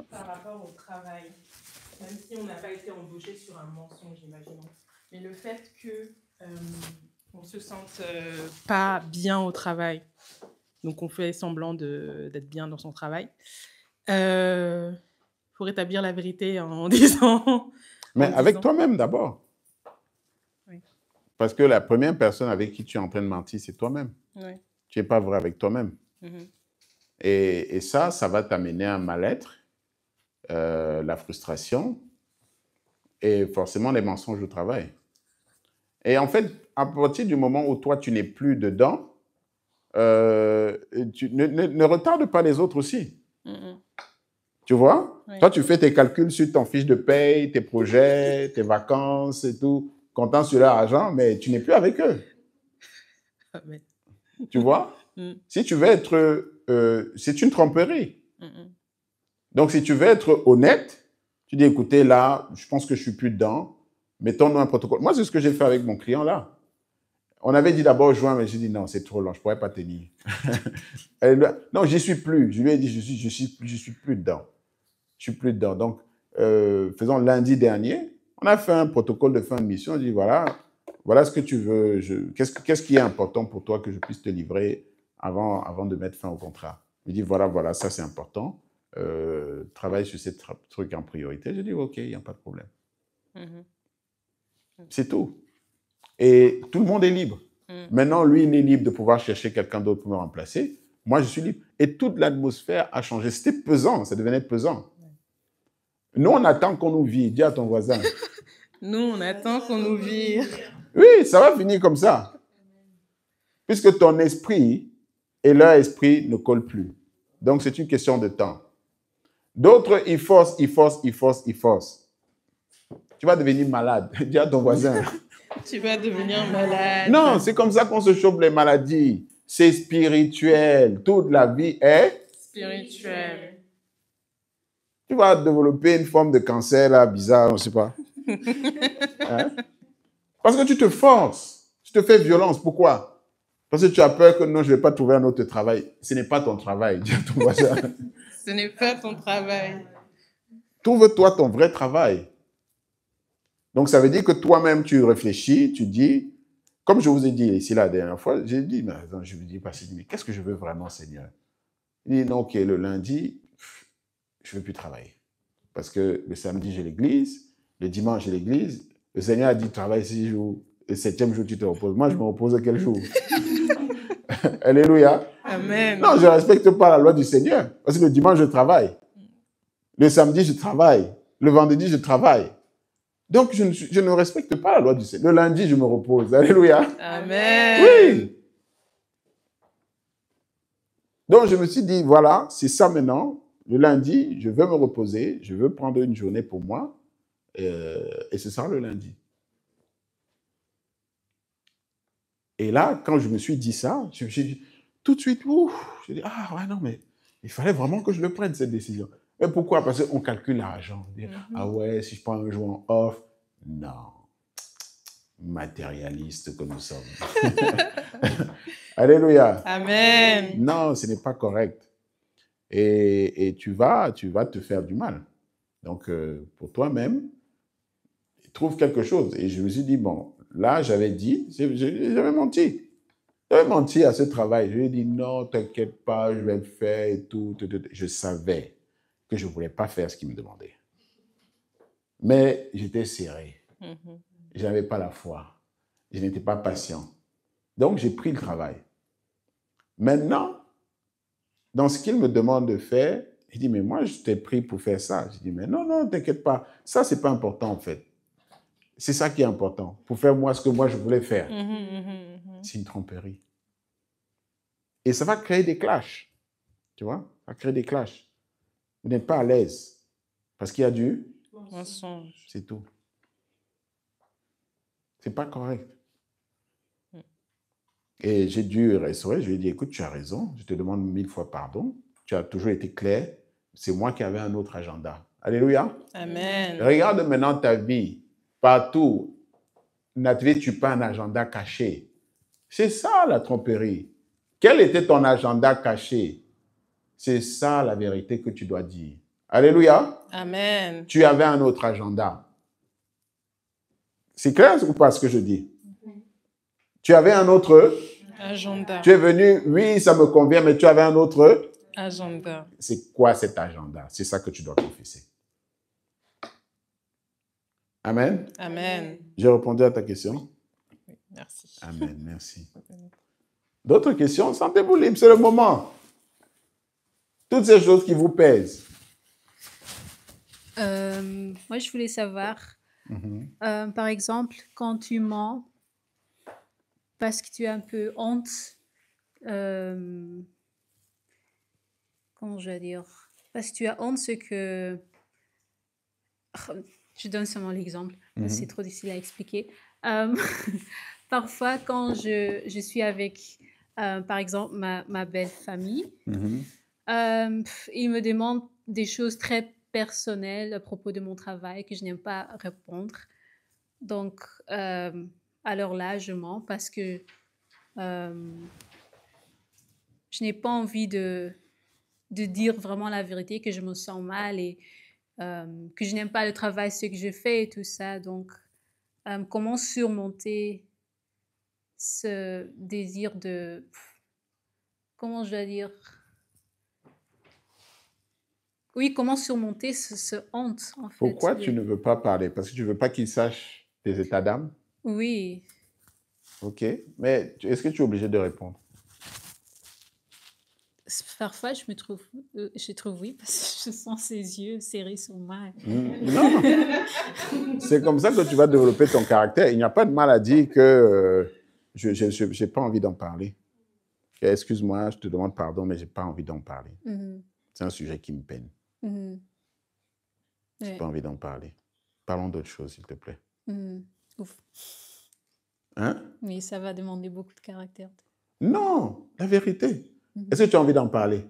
Par rapport au travail, même si on n'a pas été embauché sur un mensonge, imaginons, mais le fait que on se sente pas bien au travail, donc on fait semblant d'être bien dans son travail, faut rétablir la vérité en disant... Mais avec toi-même d'abord. Oui. Parce que la première personne avec qui tu es en train de mentir, c'est toi-même. Oui. Tu n'es pas vrai avec toi-même. Mm-hmm. Et ça va t'amener à un mal-être, la frustration et forcément les mensonges au travail. Et en fait, à partir du moment où toi, tu n'es plus dedans, ne retarde pas les autres aussi. Mm-hmm. Tu vois? Oui. Toi, tu fais tes calculs sur ton fiche de paye, tes projets, tes vacances et tout, comptant sur leur argent, mais tu n'es plus avec eux. Amen. Tu vois? Si tu veux être... c'est une tromperie. Donc, si tu veux être honnête, tu dis, écoutez, là, je pense que je ne suis plus dedans. Mettons-nous un protocole. Moi, c'est ce que j'ai fait avec mon client, là. On avait dit d'abord juin, mais j'ai dit, non, c'est trop long, je ne pourrais pas tenir. Non, j'y suis plus. Je lui ai dit, je suis plus dedans. Je suis plus dedans. Donc, faisons lundi dernier, on a fait un protocole de fin de mission. On dit, voilà ce que tu veux. Qu'est-ce qui est important pour toi que je puisse te livrer avant de mettre fin au contrat? Il dit, voilà, ça c'est important. Travaille sur ces trucs en priorité. Je dis, OK, il n'y a pas de problème. C'est tout. Et tout le monde est libre. Maintenant, lui, il est libre de pouvoir chercher quelqu'un d'autre pour me remplacer. Moi, je suis libre. Et toute l'atmosphère a changé. C'était pesant, ça devenait pesant. Nous, on attend qu'on nous vire. Dis à ton voisin. Nous, on attend qu'on nous vire. Oui, ça va finir comme ça. Puisque ton esprit et leur esprit ne collent plus. Donc, c'est une question de temps. D'autres, ils forcent. Tu vas devenir malade. Dis à ton voisin. Tu vas devenir malade. Non, c'est comme ça qu'on se chope les maladies. C'est spirituel. Toute la vie est spirituelle. Tu vas développer une forme de cancer là, bizarre, on ne sait pas. Hein? Parce que tu te forces. Tu te fais violence. Pourquoi? Parce que tu as peur que non, je ne vais pas trouver un autre travail. Ce n'est pas ton travail. Dis à ton voisin. Ce n'est pas ton travail. Trouve-toi ton vrai travail. Donc, ça veut dire que toi-même, tu réfléchis, tu dis, comme je vous ai dit ici la dernière fois, j'ai dit, mais attends, je lui dis, mais qu'est-ce que je veux vraiment, Seigneur? Il dit, non, ok, le lundi, je ne veux plus travailler. Parce que le samedi, j'ai l'église, le dimanche, j'ai l'église. Le Seigneur a dit, travaille 6 jours. Le 7e jour, tu te reposes. Moi, je me repose quel jour? Alléluia. Amen. Non, je ne respecte pas la loi du Seigneur. Parce que le dimanche, je travaille. Le samedi, je travaille. Le vendredi, je travaille. Donc, je ne respecte pas la loi du Seigneur. Le lundi, je me repose. Alléluia. Amen. Oui. Donc, je me suis dit, voilà, c'est ça maintenant. Le lundi, je veux me reposer. Je veux prendre une journée pour moi. Et ce sera le lundi. Et là, quand je me suis dit ça, je me suis dit, tout de suite, je dis, ah ouais, non, mais il fallait vraiment que je le prenne, cette décision. Mais pourquoi? Parce qu'on calcule l'argent. Ah ouais, si je prends un jour en off, non. Matérialiste que nous sommes. Alléluia. Amen. Non, ce n'est pas correct. Et tu vas te faire du mal. Donc, pour toi-même, trouve quelque chose. Et je me suis dit, bon, là, j'avais dit, j'avais menti. J'avais menti à ce travail. Je lui ai dit, non, t'inquiète pas, je vais le faire et tout. Je savais que je ne voulais pas faire ce qu'il me demandait. Mais j'étais serré. Je n'avais pas la foi. Je n'étais pas patient. Donc, j'ai pris le travail. Maintenant, dans ce qu'il me demande de faire, il dit, mais moi, je t'ai pris pour faire ça. Je dis, mais non, non, t'inquiète pas. Ça, ce n'est pas important, en fait. C'est ça qui est important. Pour faire moi ce que moi, je voulais faire. C'est une tromperie. Et ça va créer des clashs. Tu vois? Ça va créer des clashs. Vous n'êtes pas à l'aise. Parce qu'il y a du mensonge. C'est tout. C'est pas correct. Et j'ai dû restaurer. Je lui ai dit, écoute, tu as raison. Je te demande 1000 fois pardon. Tu as toujours été clair. C'est moi qui avais un autre agenda. Alléluia. Amen. Regarde maintenant ta vie. Partout. N'avais-tu pas un agenda caché? C'est ça la tromperie. Quel était ton agenda caché? C'est ça la vérité que tu dois dire. Alléluia. Amen. Tu avais un autre agenda. C'est clair ou pas ce que je dis? Tu avais un autre agenda. Tu es venu, oui, ça me convient, mais tu avais un autre agenda. C'est quoi cet agenda? C'est ça que tu dois confesser. Amen. Amen. J'ai répondu à ta question? Oui, merci. Amen, merci. D'autres questions? Sentez-vous libre, c'est le moment. Toutes ces choses qui vous pèsent. Moi, je voulais savoir, par exemple, quand tu mens parce que tu as un peu honte, comment je vais dire? Parce que tu as honte, c'est que... Je donne seulement l'exemple, c'est trop difficile à expliquer. Parfois, quand je suis avec, par exemple, ma belle famille, ils me demandent des choses très personnelles à propos de mon travail que je n'aime pas répondre. Donc, alors là, je mens parce que je n'ai pas envie de dire vraiment la vérité, que je me sens mal et que je n'aime pas le travail, ce que je fais et tout ça. Donc, comment surmonter ce désir de... Comment je dois dire? Oui, comment surmonter ce honte, en fait. Pourquoi tu ne veux pas parler? Parce que tu ne veux pas qu'ils sachent tes états d'âme? Oui. OK. Mais est-ce que tu es obligé de répondre? Parfois, je trouve oui, parce que je sens ses yeux serrés sur moi. Non. C'est comme ça que tu vas développer ton caractère. Il n'y a pas de mal à dire que je n'ai pas envie d'en parler. Excuse-moi, je te demande pardon, mais je n'ai pas envie d'en parler. C'est un sujet qui me peine. Je n'ai pas envie d'en parler. Parlons d'autre chose, s'il te plaît. Ouf. Hein? Mais ça va demander beaucoup de caractère. Non, la vérité. Est-ce que tu as envie d'en parler?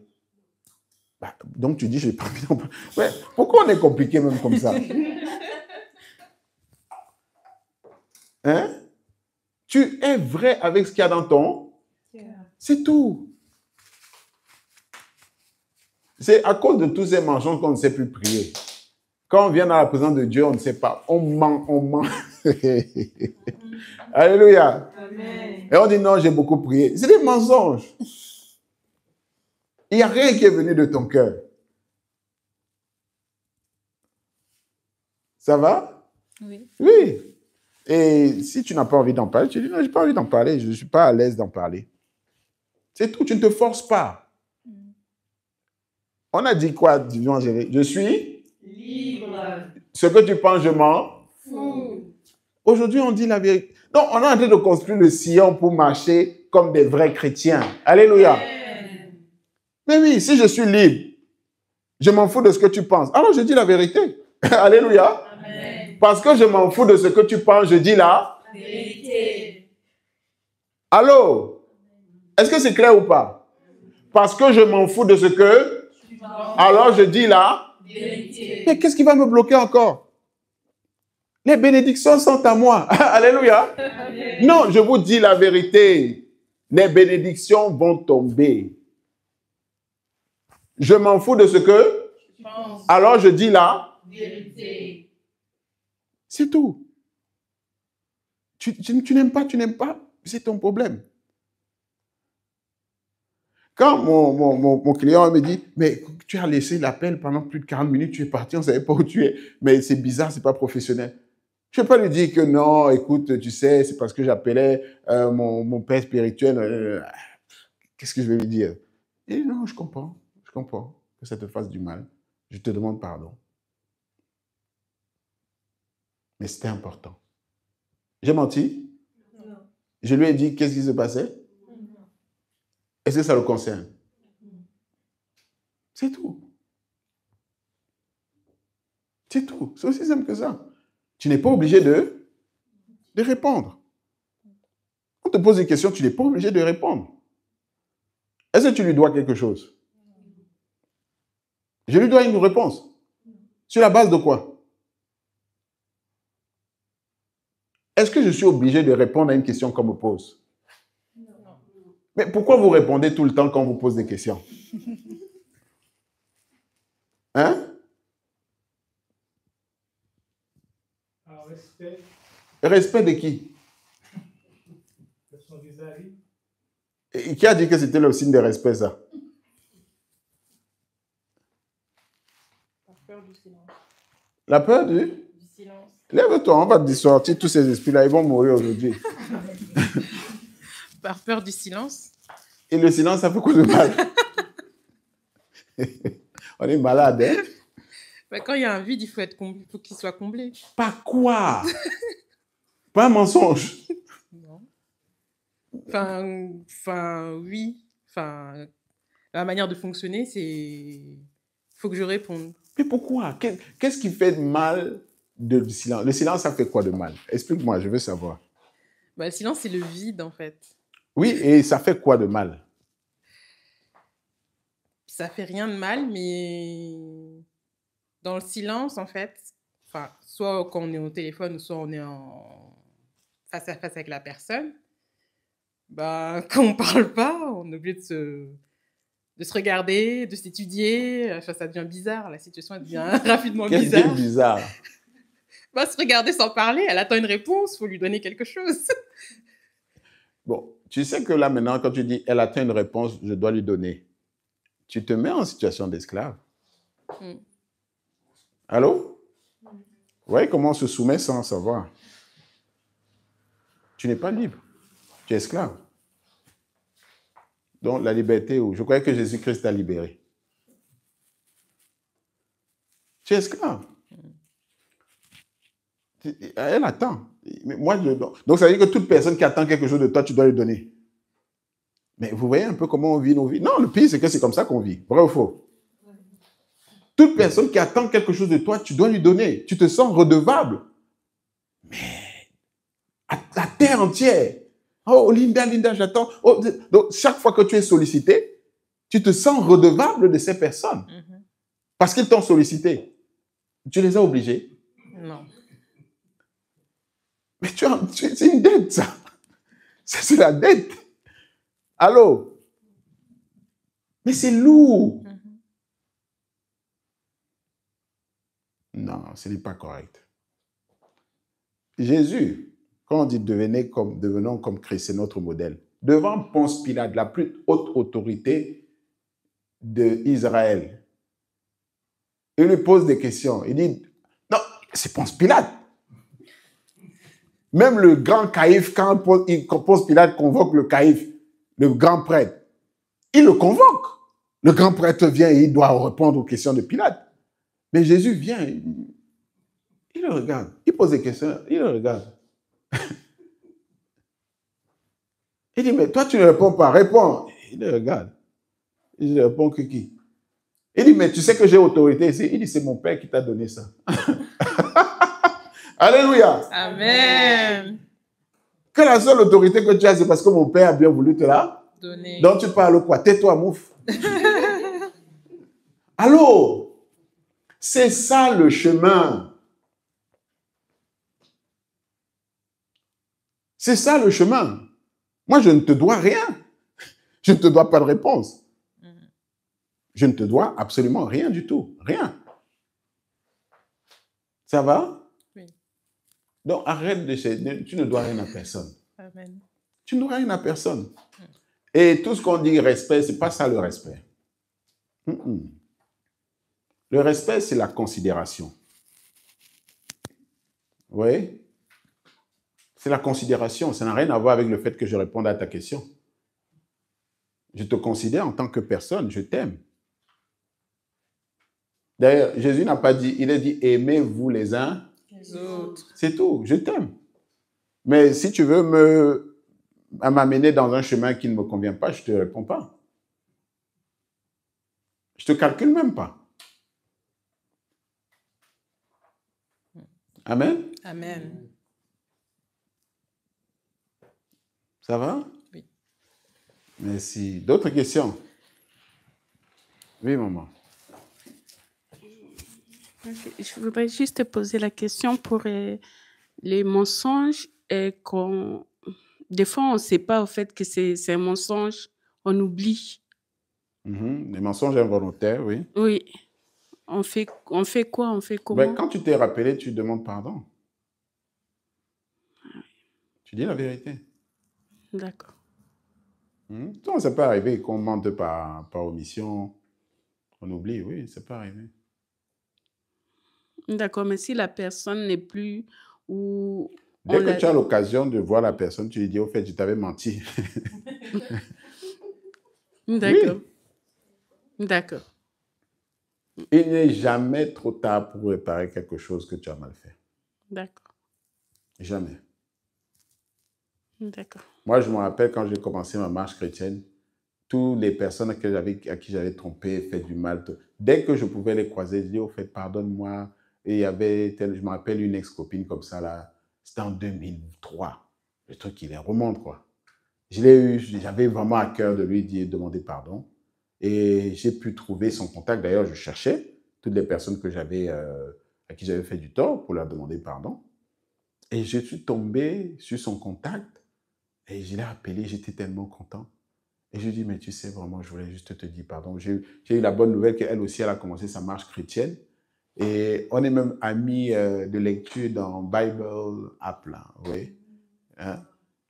Bah, donc tu dis, je n'ai pas envie d'en parler. Ouais, pourquoi on est compliqué même comme ça? Hein? Tu es vrai avec ce qu'il y a dans ton... C'est tout. C'est à cause de tous ces mensonges qu'on ne sait plus prier. Quand on vient dans la présence de Dieu, on ne sait pas. On ment, on ment. Alléluia. Amen. Et on dit non, j'ai beaucoup prié. C'est des mensonges. Il n'y a rien qui est venu de ton cœur. Ça va? Oui. Oui. Et si tu n'as pas envie d'en parler, tu dis non, je n'ai pas envie d'en parler, je ne suis pas à l'aise d'en parler. C'est tout, tu ne te forces pas. On a dit quoi, disons, je suis Libre. ce que tu penses, je mens. Fou. Aujourd'hui, on dit la vérité. Donc, on est en train de construire le sillon pour marcher comme des vrais chrétiens. Alléluia. Amen. Mais oui, si je suis libre, je m'en fous de ce que tu penses. Alors, je dis la vérité. Alléluia. Amen. Parce que je m'en fous de ce que tu penses, je dis la Vérité. Allô? Est-ce que c'est clair ou pas? Parce que je m'en fous de ce que... Tu penses. Alors, je dis la... Vérité. Mais qu'est-ce qui va me bloquer encore? Les bénédictions sont à moi. Alléluia. Amen. Non, je vous dis la vérité. Les bénédictions vont tomber. Je m'en fous de ce que... Tu penses. Alors, je dis la... Vérité. C'est tout. Tu n'aimes pas, c'est ton problème. Quand mon client me dit, mais tu as laissé l'appel pendant plus de 40 minutes, tu es parti, on ne savait pas où tu es, mais c'est bizarre, ce n'est pas professionnel. Je ne vais pas lui dire que non, écoute, tu sais, c'est parce que j'appelais mon père spirituel. Qu'est-ce que je vais lui dire? Et non, je comprends que ça te fasse du mal. Je te demande pardon. Mais c'était important. J'ai menti? Non. Je lui ai dit qu'est-ce qui se passait? Est-ce que ça le concerne? C'est tout. C'est tout. C'est aussi simple que ça. Tu n'es pas obligé de répondre. On te pose une question, tu n'es pas obligé de répondre. Est-ce que tu lui dois quelque chose? Je lui dois une réponse. Sur la base de quoi? Est-ce que je suis obligé de répondre à une question qu'on me pose? Mais pourquoi vous répondez tout le temps quand on vous pose des questions? Hein? Alors, respect Respect de qui? de son vis-à-vis. Et qui a dit que c'était le signe de respect, ça? Par peur du silence. La peur du? Du silence. Lève-toi, on va te sortir tous ces esprits-là, ils vont mourir aujourd'hui. Par peur du silence. Et le silence, ça fait quoi de mal? On est malade, hein? Bah, quand il y a un vide, il faut qu'il soit comblé. Pas quoi? Pas un mensonge. Non. Oui. La manière de fonctionner, c'est... Il faut que je réponde. Mais pourquoi? Qu'est-ce qui fait de mal du silence? Le silence, ça fait quoi de mal? Explique-moi, je veux savoir. Bah, le silence, c'est le vide, en fait. Oui, et ça fait quoi de mal? Ça fait rien de mal, mais dans le silence, en fait, soit quand on est au téléphone, ou soit on est face à face avec la personne, bah, quand on parle pas, on est obligé de se regarder, de s'étudier. Enfin, ça devient bizarre, la situation elle devient rapidement Qu'est-ce qui est bizarre. bizarre? Bah, se regarder sans parler, elle attend une réponse, il faut lui donner quelque chose. Bon, tu sais que là, maintenant, quand tu dis « elle attend une réponse, je dois lui donner », tu te mets en situation d'esclave. Allô? Vous voyez comment on se soumet sans savoir? Tu n'es pas libre. Tu es esclave. Donc, la liberté, je croyais que Jésus-Christ t'a libéré. Tu es esclave. Elle attend. Donc, ça veut dire que toute personne qui attend quelque chose de toi, tu dois lui donner. Mais vous voyez un peu comment on vit nos vies? Non, le pire, c'est que c'est comme ça qu'on vit. Vrai ou faux? Toute personne qui attend quelque chose de toi, tu dois lui donner. Tu te sens redevable. Mais à la terre entière. Oh, Linda, j'attends. Oh, donc, chaque fois que tu es sollicité, tu te sens redevable de ces personnes. Parce qu'ils t'ont sollicité. Tu les as obligés? Non. Mais c'est une dette, ça. Ça, c'est la dette. Allô? Mais c'est lourd. Non, ce n'est pas correct. Jésus, quand on dit devenons comme Christ, c'est notre modèle. Devant Ponce Pilate, la plus haute autorité d'Israël, il lui pose des questions. Il dit, non, c'est Ponce Pilate. Même le grand caïphe, quand Ponce Pilate convoque le caïphe, le grand prêtre, il le convoque. Le grand prêtre vient et il doit répondre aux questions de Pilate. Mais Jésus vient, il le regarde. Il pose des questions, il le regarde. Il dit, mais toi, tu ne réponds pas. Réponds. Il le regarde. Il ne répond que qui? Il dit, mais tu sais que j'ai autorité ici. Il dit, c'est mon Père qui t'a donné ça. Alléluia. Amen. Que la seule autorité que tu as, c'est parce que mon Père a bien voulu te la Donner. donc tu parles quoi? Tais-toi, mouf. Allô? C'est ça le chemin. C'est ça le chemin. Moi, je ne te dois rien. Je ne te dois pas de réponse. Je ne te dois absolument rien du tout. Rien. Ça va? Oui. Donc, arrête de... Tu ne dois rien à personne. Amen. Tu ne dois rien à personne. Et tout ce qu'on dit respect, ce n'est pas ça le respect. Le respect, c'est la considération. Oui? C'est la considération. Ça n'a rien à voir avec le fait que je réponde à ta question. Je te considère en tant que personne. Je t'aime. D'ailleurs, Jésus n'a pas dit, il a dit, aimez-vous les uns Les autres. C'est tout, je t'aime. Mais si tu veux m'amener dans un chemin qui ne me convient pas, je ne te réponds pas. Je ne te calcule même pas. Amen? Amen. Ça va? Oui. Merci. D'autres questions? Oui, maman. Ok, je voudrais juste te poser la question pour les mensonges et des fois on ne sait pas au fait que c'est un mensonge, on oublie. Les mensonges involontaires, oui. Oui. On fait quoi? On fait comment? Mais quand tu t'es rappelé, tu demandes pardon. Tu dis la vérité. D'accord. Non, ça peut arriver qu'on mente par omission. On oublie, oui, ça peut arriver. D'accord, mais si la personne n'est plus ou Dès que tu as l'occasion de voir la personne, tu lui dis, au fait, je t'avais menti. D'accord. Oui. D'accord. Il n'est jamais trop tard pour réparer quelque chose que tu as mal fait. D'accord. Jamais. D'accord. Moi, je me rappelle quand j'ai commencé ma marche chrétienne, toutes les personnes à qui j'avais trompé, fait du mal, dès que je pouvais les croiser, je dis, au fait, pardonne-moi. Et il y avait, je me rappelle, une ex-copine comme ça, là, c'était en 2003. Le truc, il remonte, quoi. Je l'ai eu, j'avais vraiment à cœur de lui demander pardon. Et j'ai pu trouver son contact. D'ailleurs, je cherchais toutes les personnes que à qui j'avais fait du tort pour leur demander pardon. Et je suis tombé sur son contact et je l'ai appelé, j'étais tellement content. Et je lui ai dit, mais tu sais, vraiment, je voulais juste te dire pardon. J'ai eu la bonne nouvelle qu'elle aussi, elle a commencé sa marche chrétienne. Et on est même amis de lecture dans Bible App, là, oui. Hein?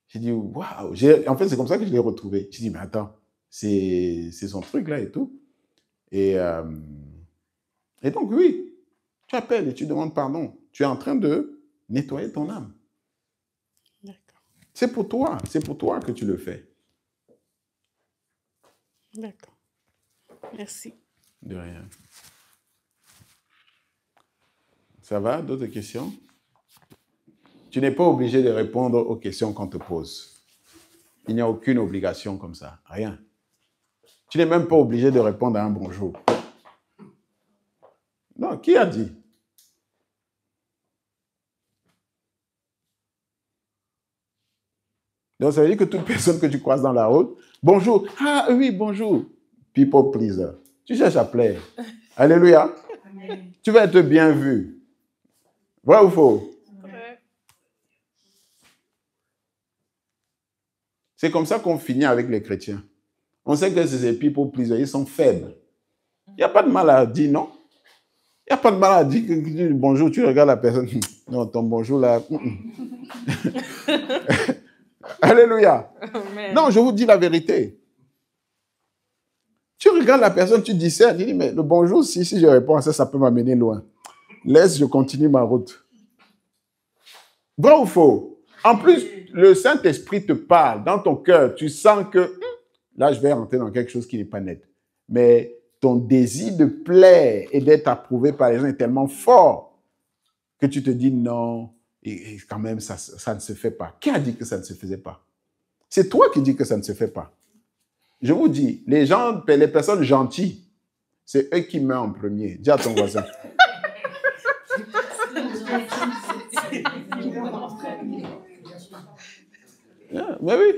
J'ai dit, waouh! En fait, c'est comme ça que je l'ai retrouvé. J'ai dit, mais attends, c'est son truc, là, et tout. Et donc, oui, tu appelles et tu demandes pardon. Tu es en train de nettoyer ton âme. D'accord. C'est pour toi que tu le fais. D'accord. Merci. De rien. Ça va? D'autres questions? Tu n'es pas obligé de répondre aux questions qu'on te pose. Il n'y a aucune obligation comme ça. Rien. Tu n'es même pas obligé de répondre à un bonjour. Non, qui a dit? Donc, ça veut dire que toute personne que tu croises dans la route, bonjour. Ah oui, bonjour. People pleaser. Tu cherches à plaire. Alléluia. Amen. Tu vas être bien vu. Vrai ou faux? Ouais. C'est comme ça qu'on finit avec les chrétiens. On sait que ces people pleasers, ils sont faibles. Il n'y a pas de mal à dire, non? Il n'y a pas de mal à dire que bonjour, tu regardes la personne. Non, ton bonjour là. Alléluia. Amen. Non, je vous dis la vérité. Tu regardes la personne, tu discernes, tu dis, mais le bonjour, si je réponds à ça, ça peut m'amener loin. Laisse, je continue ma route. Vrai ou faux? En plus, le Saint-Esprit te parle dans ton cœur. Tu sens que, là, je vais rentrer dans quelque chose qui n'est pas net. Mais ton désir de plaire et d'être approuvé par les gens est tellement fort que tu te dis non, et quand même, ça ne se fait pas. Qui a dit que ça ne se faisait pas? C'est toi qui dis que ça ne se fait pas. Je vous dis, les personnes gentilles, c'est eux qui meurent en premier. Dis à ton voisin. Mais oui.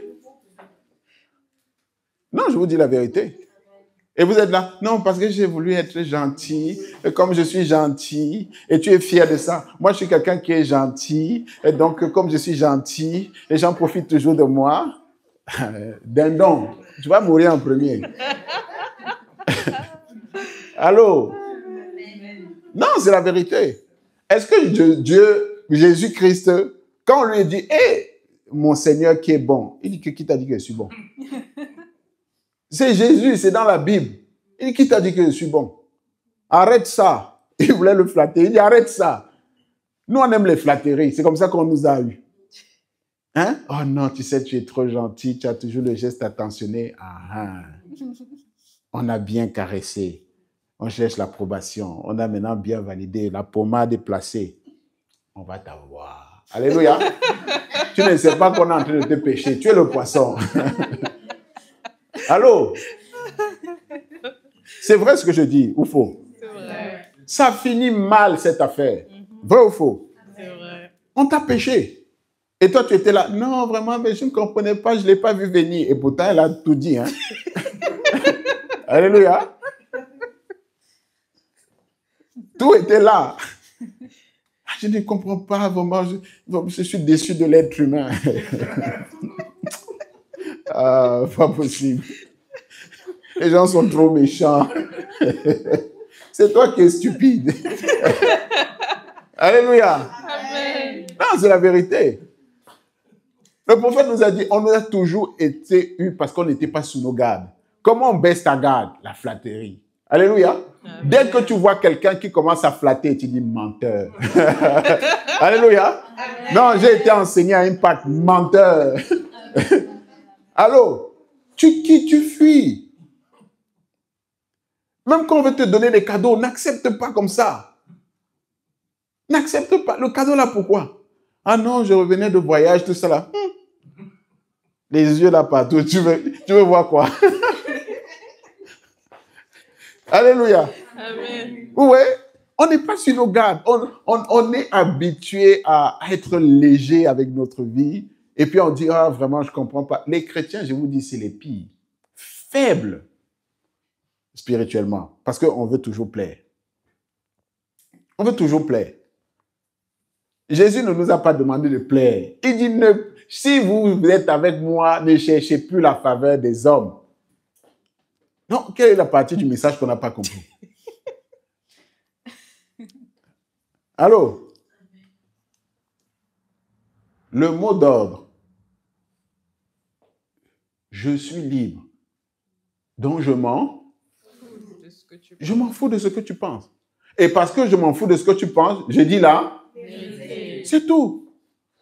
Non, je vous dis la vérité. Et vous êtes là, non, parce que j'ai voulu être gentil, et comme je suis gentil, et tu es fier de ça. Moi, je suis quelqu'un qui est gentil, et donc, comme je suis gentil, les gens profitent toujours de moi. Dindon, tu vas mourir en premier. Allô? Non, c'est la vérité. Est-ce que Jésus-Christ, quand on lui dit, hé, mon Seigneur qui est bon, il dit que qui t'a dit que je suis bon? C'est Jésus, c'est dans la Bible. Il dit, qui t'a dit que je suis bon? Arrête ça. Il voulait le flatter. Il dit, arrête ça. Nous, on aime les flatteries. C'est comme ça qu'on nous a eu. Hein? Oh non, tu sais, tu es trop gentil. Tu as toujours le geste attentionné. Ah, on a bien caressé. On cherche l'approbation. On a maintenant bien validé. La pommade est placée. On va t'avoir. Alléluia. Tu ne sais pas qu'on est en train de te pêcher. Tu es le poisson. Allô? C'est vrai ce que je dis, ou faux? C'est vrai. Ça finit mal, cette affaire. Vrai ou faux? C'est vrai. On t'a péché. Et toi, tu étais là. Non, vraiment, mais je ne comprenais pas, je ne l'ai pas vu venir. Et pourtant, elle a tout dit. Hein? Alléluia. Tout était là. Je ne comprends pas vraiment. Je suis déçu de l'être humain. Ah, pas possible. Les gens sont trop méchants. C'est toi qui es stupide. Alléluia. Amen. Non, c'est la vérité. Le prophète nous a dit, on nous a toujours été eu parce qu'on n'était pas sous nos gardes. Comment on baisse ta garde? La flatterie. Alléluia. Amen. Dès que tu vois quelqu'un qui commence à flatter, tu dis menteur. Alléluia. Amen. Non, j'ai été enseigné à Impact, menteur. Allô? Tu quittes, tu fuis. Même quand on veut te donner des cadeaux, n'accepte pas comme ça. N'accepte pas. Le cadeau là, pourquoi? Ah non, je revenais de voyage, tout ça là. Les yeux là partout. Tu veux voir quoi? Alléluia. Amen. Ouais, on n'est pas sur nos gardes. On est habitué à être léger avec notre vie. Et puis on dit, ah vraiment, je ne comprends pas. Les chrétiens, je vous dis, c'est les pires. Faibles spirituellement. Parce qu'on veut toujours plaire. On veut toujours plaire. Jésus ne nous a pas demandé de plaire. Il dit, si vous êtes avec moi, ne cherchez plus la faveur des hommes. Non, quelle est la partie du message qu'on n'a pas compris? Allô? Le mot d'ordre. Je suis libre. Donc je m'en fous de ce que tu penses. Et parce que je m'en fous de ce que tu penses, je dis là, c'est tout.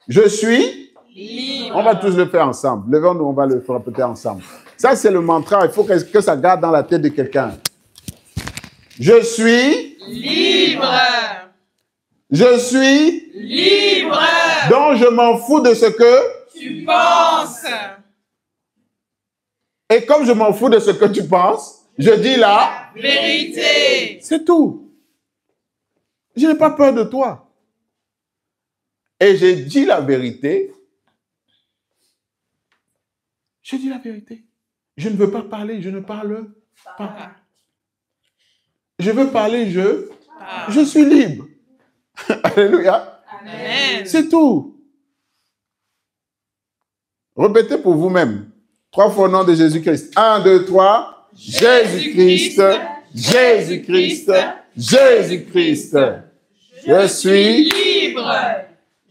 Je suis Libre. On va tous le faire ensemble. Levons-nous, on va le répéter ensemble. Ça, c'est le mantra. Il faut que ça garde dans la tête de quelqu'un. Je suis Libre. Je suis Libre. Donc je m'en fous de ce que Tu penses. Et comme je m'en fous de ce que tu penses, je dis la Vérité. C'est tout. Je n'ai pas peur de toi. Et j'ai dit la vérité. Je dis la vérité. Je ne veux pas parler, je ne parle pas. Je veux parler, je suis libre. Alléluia. Amen. C'est tout. Répétez pour vous-même. 3 fois au nom de Jésus-Christ. 1, 2, 3. Jésus-Christ. Jésus-Christ. Jésus-Christ. Je suis Libre.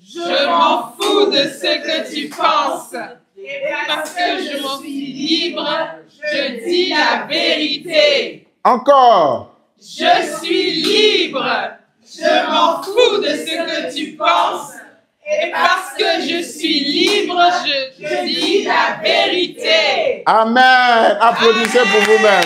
Je m'en fous de ce que tu penses. Et parce que je m'en suis libre, je dis la vérité. Encore. Je suis libre. Je m'en fous de ce que tu penses. Et parce que je suis libre, je dis la vérité. Amen. Applaudissez pour vous-même.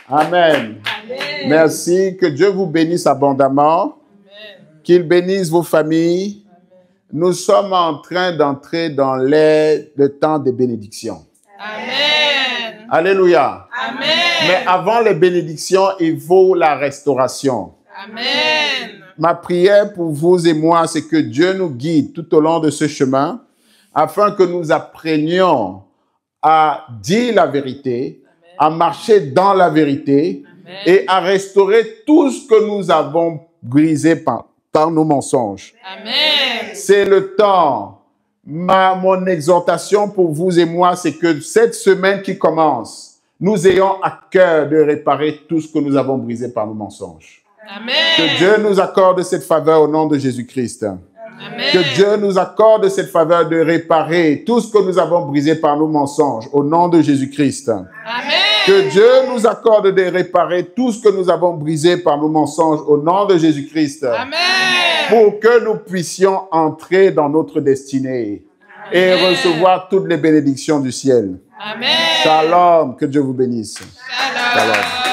Amen. Amen. Merci. Que Dieu vous bénisse abondamment. Qu'il bénisse vos familles. Nous sommes en train d'entrer dans le temps des bénédictions. Amen. Alléluia. Amen. Mais avant les bénédictions, il faut la restauration. Amen. Ma prière pour vous et moi, c'est que Dieu nous guide tout au long de ce chemin, afin que nous apprenions à dire la vérité, à marcher dans la vérité et à restaurer tout ce que nous avons brisé par nos mensonges. Amen. C'est le temps. Mon exhortation pour vous et moi, c'est que cette semaine qui commence, nous ayons à cœur de réparer tout ce que nous avons brisé par nos mensonges. Amen. Que Dieu nous accorde cette faveur au nom de Jésus-Christ. Amen. Que Dieu nous accorde cette faveur de réparer tout ce que nous avons brisé par nos mensonges au nom de Jésus-Christ. Amen. Que Dieu nous accorde de réparer tout ce que nous avons brisé par nos mensonges au nom de Jésus-Christ. Amen. Pour que nous puissions entrer dans notre destinée et recevoir toutes les bénédictions du ciel. Amen. Shalom, que Dieu vous bénisse. Shalom. Shalom.